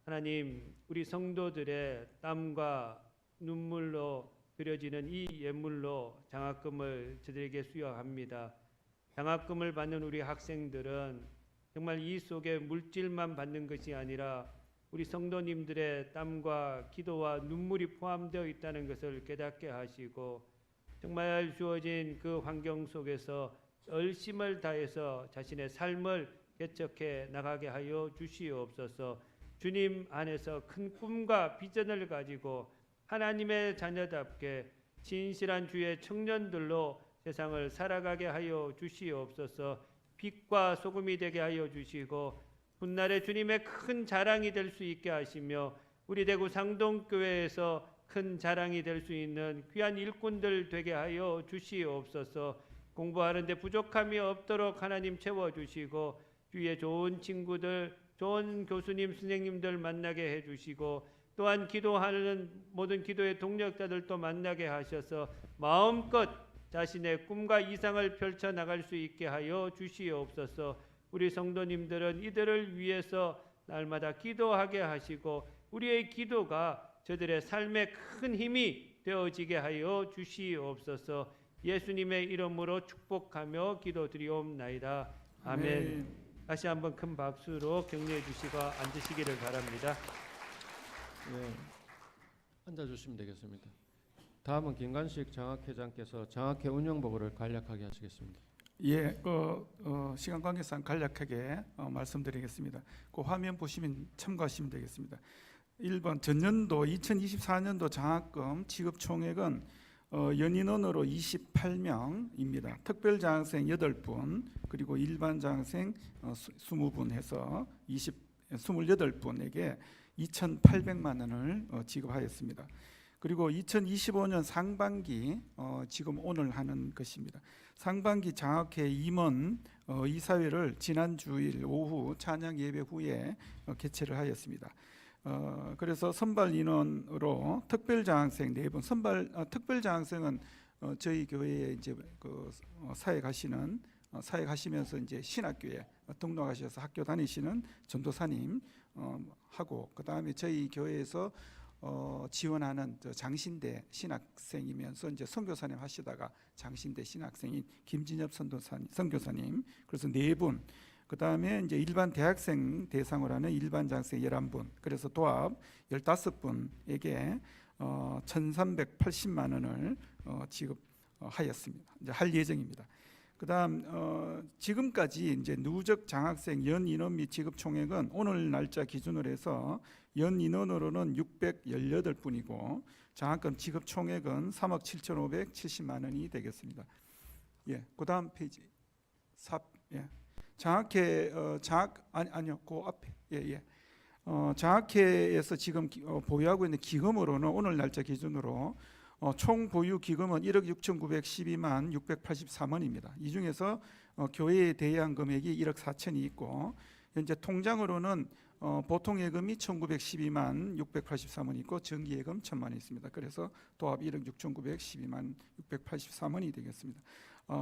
하나님, 우리 성도들의 땀과 눈물로 드려지는 이 예물로 장학금을 저들에게 수여합니다. 장학금을 받는 우리 학생들은 정말 이 속에 물질만 받는 것이 아니라 우리 성도님들의 땀과 기도와 눈물이 포함되어 있다는 것을 깨닫게 하시고, 정말 주어진 그 환경 속에서 열심을 다해서 자신의 삶을 개척해 나가게 하여 주시옵소서. 주님 안에서 큰 꿈과 비전을 가지고 하나님의 자녀답게 진실한 주의 청년들로 세상을 살아가게 하여 주시옵소서. 빛과 소금이 되게 하여 주시고 훗날에 주님의 큰 자랑이 될 수 있게 하시며 우리 대구 상동교회에서 큰 자랑이 될 수 있는 귀한 일꾼들 되게 하여 주시옵소서. 공부하는데 부족함이 없도록 하나님 채워주시고 주위에 좋은 친구들, 좋은 교수님, 선생님들 만나게 해주시고 또한 기도하는 모든 기도의 동력자들도 만나게 하셔서 마음껏 자신의 꿈과 이상을 펼쳐나갈 수 있게 하여 주시옵소서. 우리 성도님들은 이들을 위해서 날마다 기도하게 하시고 우리의 기도가 저들의 삶에 큰 힘이 되어지게 하여 주시옵소서. 예수님의 이름으로 축복하며 기도드리옵나이다. 아멘. 다시 한번 큰 박수로 격려해 주시고 앉으시기를 바랍니다. 앉아주시면 되겠습니다. 다음은 김관식 장학회장께서 장학회 운영보고를 간략하게 하시겠습니다. 예, 시간 관계상 간략하게 말씀드리겠습니다. 그 화면 보시면 참고하시면 되겠습니다. 1번 전년도 2024년도 장학금 지급 총액은 연인원으로 28명입니다. 특별장학생 8분 그리고 일반 장학생 20분 해서 28분에게 2,800만 원을 지급하였습니다. 그리고 2025년 상반기 지금 오늘 하는 것입니다. 상반기 장학회 임원 이사회를 지난 주일 오후 찬양 예배 후에 개최를 하였습니다. 그래서 선발 인원으로 특별장학생 4분, 특별장학생은 저희 교회에 이제 사회 가시면서 이제 신학교에 등록하셔서 학교 다니시는 전도사님 하고, 그 다음에 저희 교회에서 지원하는 장신대 신학생이면서 이제 선교사님 하시다가 장신대 신학생인 김진엽 선교사님, 그래서 4분. 그 다음에 이제 일반 대학생 대상으로 하는 일반 장학생 11분, 그래서 도합 15분에게 1,380만 원을 지급하였습니다. 이제 할 예정입니다. 그다음 지금까지 이제 누적 장학생 연 인원 및 지급 총액은 오늘 날짜 기준으로 해서 연 인원으로는 618분이고 장학금 지급 총액은 3억 7,570만 원이 되겠습니다. 예, 그다음 페이지 4. 예. 장학회 아니요, 그 앞에 장학회에서 지금 보유하고 있는 기금으로는 오늘 날짜 기준으로 총 보유 기금은 1억 6,912만 684원입니다. 이 중에서 교회에 대여한 금액이 1억 4천이 있고 현재 통장으로는 보통 예금이 1,912만 683원 있고 정기 예금 1,000만 원 있습니다. 그래서 도합 1억 6,912만 683원이 되겠습니다.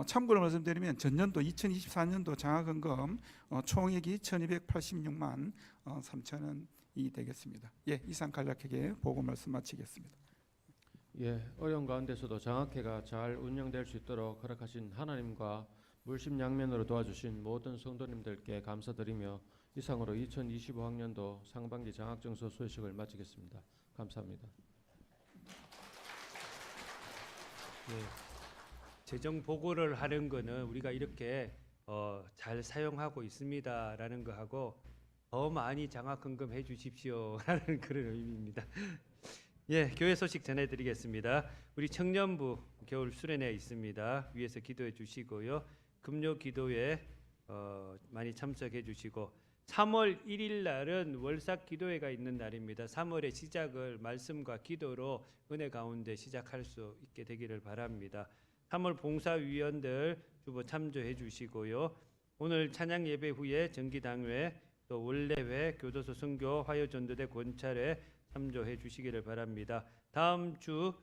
참고로 말씀드리면 전년도 2024년도 장학금금 총액이 1,286만 3천 원이 되겠습니다. 예, 이상 간략하게 보고 말씀 마치겠습니다. 예, 어려운 가운데서도 장학회가 잘 운영될 수 있도록 허락하신 하나님과 물심양면으로 도와주신 모든 성도님들께 감사드리며 이상으로 2025학년도 상반기 장학증서 수여식을 마치겠습니다. 감사합니다. 예, 재정 보고를 하는 거는 우리가 이렇게 잘 사용하고 있습니다라는 거 하고 더 많이 장학금금 해주십시오라는 그런 의미입니다. 예, 교회 소식 전해드리겠습니다. 우리 청년부 겨울 수련회 있습니다. 위에서 기도해 주시고요. 금요 기도회 많이 참석해 주시고 3월 1일 날은 월삭 기도회가 있는 날입니다. 3월의 시작을 말씀과 기도로 은혜 가운데 시작할 수 있게 되기를 바랍니다. 3월 봉사위원들 주보 참조해 주시고요. 오늘 찬양 예배 후에 정기당회 또 원래회 교도소 선교 화요전도대 권찰회 참조해 주시기를 바랍니다. 다음 주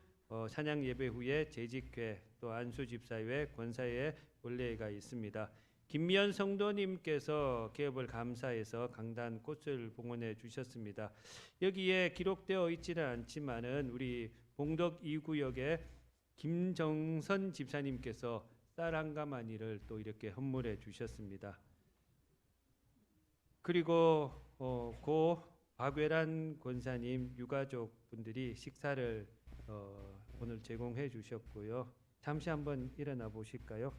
찬양 예배 후에 재직회 또 안수집사회 권사회 원래회가 있습니다. 김미연 성도님께서 개업을 감사해서 강단 꽃을 봉헌해 주셨습니다. 여기에 기록되어 있지는 않지만은 우리 봉덕 2구역에 김정선 집사님께서 쌀 한 가마니를 또 이렇게 헌물해 주셨습니다. 그리고 고 박외란 권사님 유가족 분들이 식사를 오늘 제공해 주셨고요. 잠시 한번 일어나 보실까요?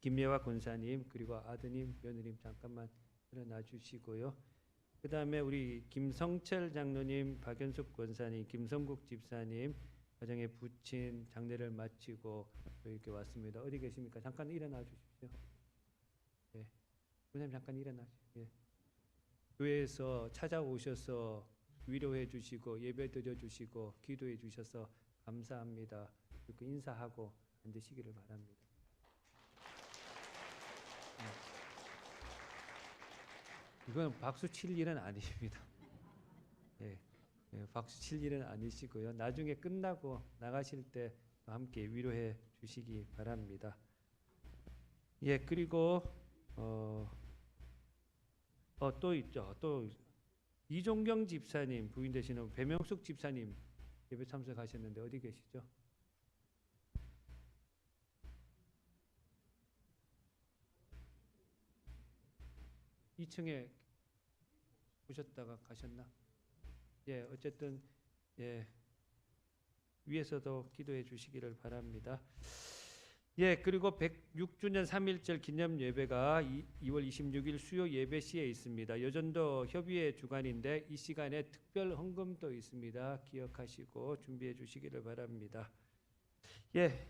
김예화 권사님 그리고 아드님 며느님 잠깐만 일어나 주시고요. 그 다음에 우리 김성철 장로님, 박연숙 권사님, 김성국 집사님 가정에 부친 장례를 마치고 이렇게 왔습니다. 어디 계십니까? 잠깐 일어나 주십시오. 예, 권사님 잠깐 일어나 주십시오. 예. 교회에서 찾아오셔서 위로해 주시고 예배 드려 주시고 기도해 주셔서 감사합니다. 이렇게 인사하고 앉으시기를 바랍니다. 이건 박수 칠 일은 아닙니다. 예, 박수 칠 일은 아니시고요. 나중에 끝나고 나가실 때 함께 위로해 주시기 바랍니다. 예, 그리고 또 있죠. 또 이종경 집사님 부인 되시는 배명숙 집사님 예배 참석하셨는데 어디 계시죠? 이 2층에 오셨다가 가셨나? 예, 어쨌든 예, 위에서도 기도해 주시기를 바랍니다. 예, 그리고 106주년 3.1절 기념 예배가 2월 26일 수요 예배 시에 있습니다. 여전도 협의회 주간인데 이 시간에 특별 헌금도 있습니다. 기억하시고 준비해 주시기를 바랍니다. 예,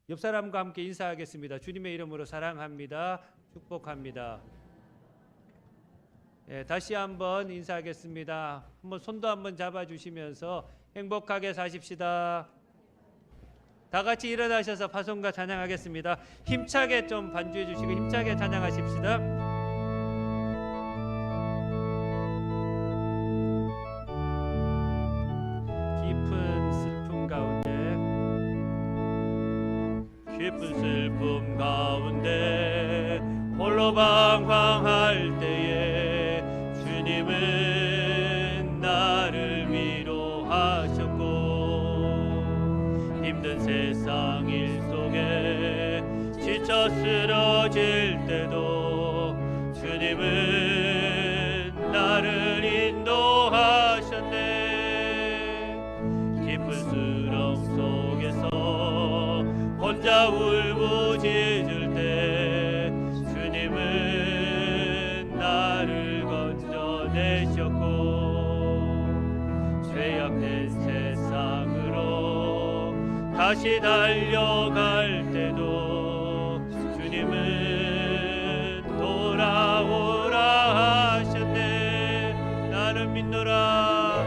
옆 사람과 함께 인사하겠습니다. 주님의 이름으로 사랑합니다. 축복합니다. 예, 다시 한번 인사하겠습니다. 한번 손도 한번 잡아주시면서 행복하게 사십시다. 다 같이 일어나셔서 파송과 찬양하겠습니다. 힘차게 좀 반주해 주시고 힘차게 찬양하십시다. 깊은 슬픔 가운데 깊은 슬픔 가운데 홀로 방황할 때에 주님은 나를 위로하셨고 힘든 세상 일 속에 지쳐 쓰러질 때도 주님은 나를 인도하셨네. 깊은 수렁 속에서 혼자 울부짖을 때 다시 달려갈 때도 주님은 돌아오라 하셨네. 나는 믿노라.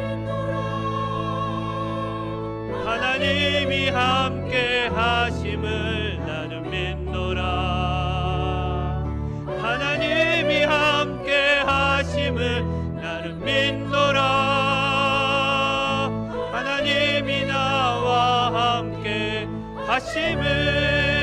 하나님이 함께 하심을 나는 믿노라. 하나님이 함께 하심을 나는 믿노라. 하나님이 나와 함께 하심을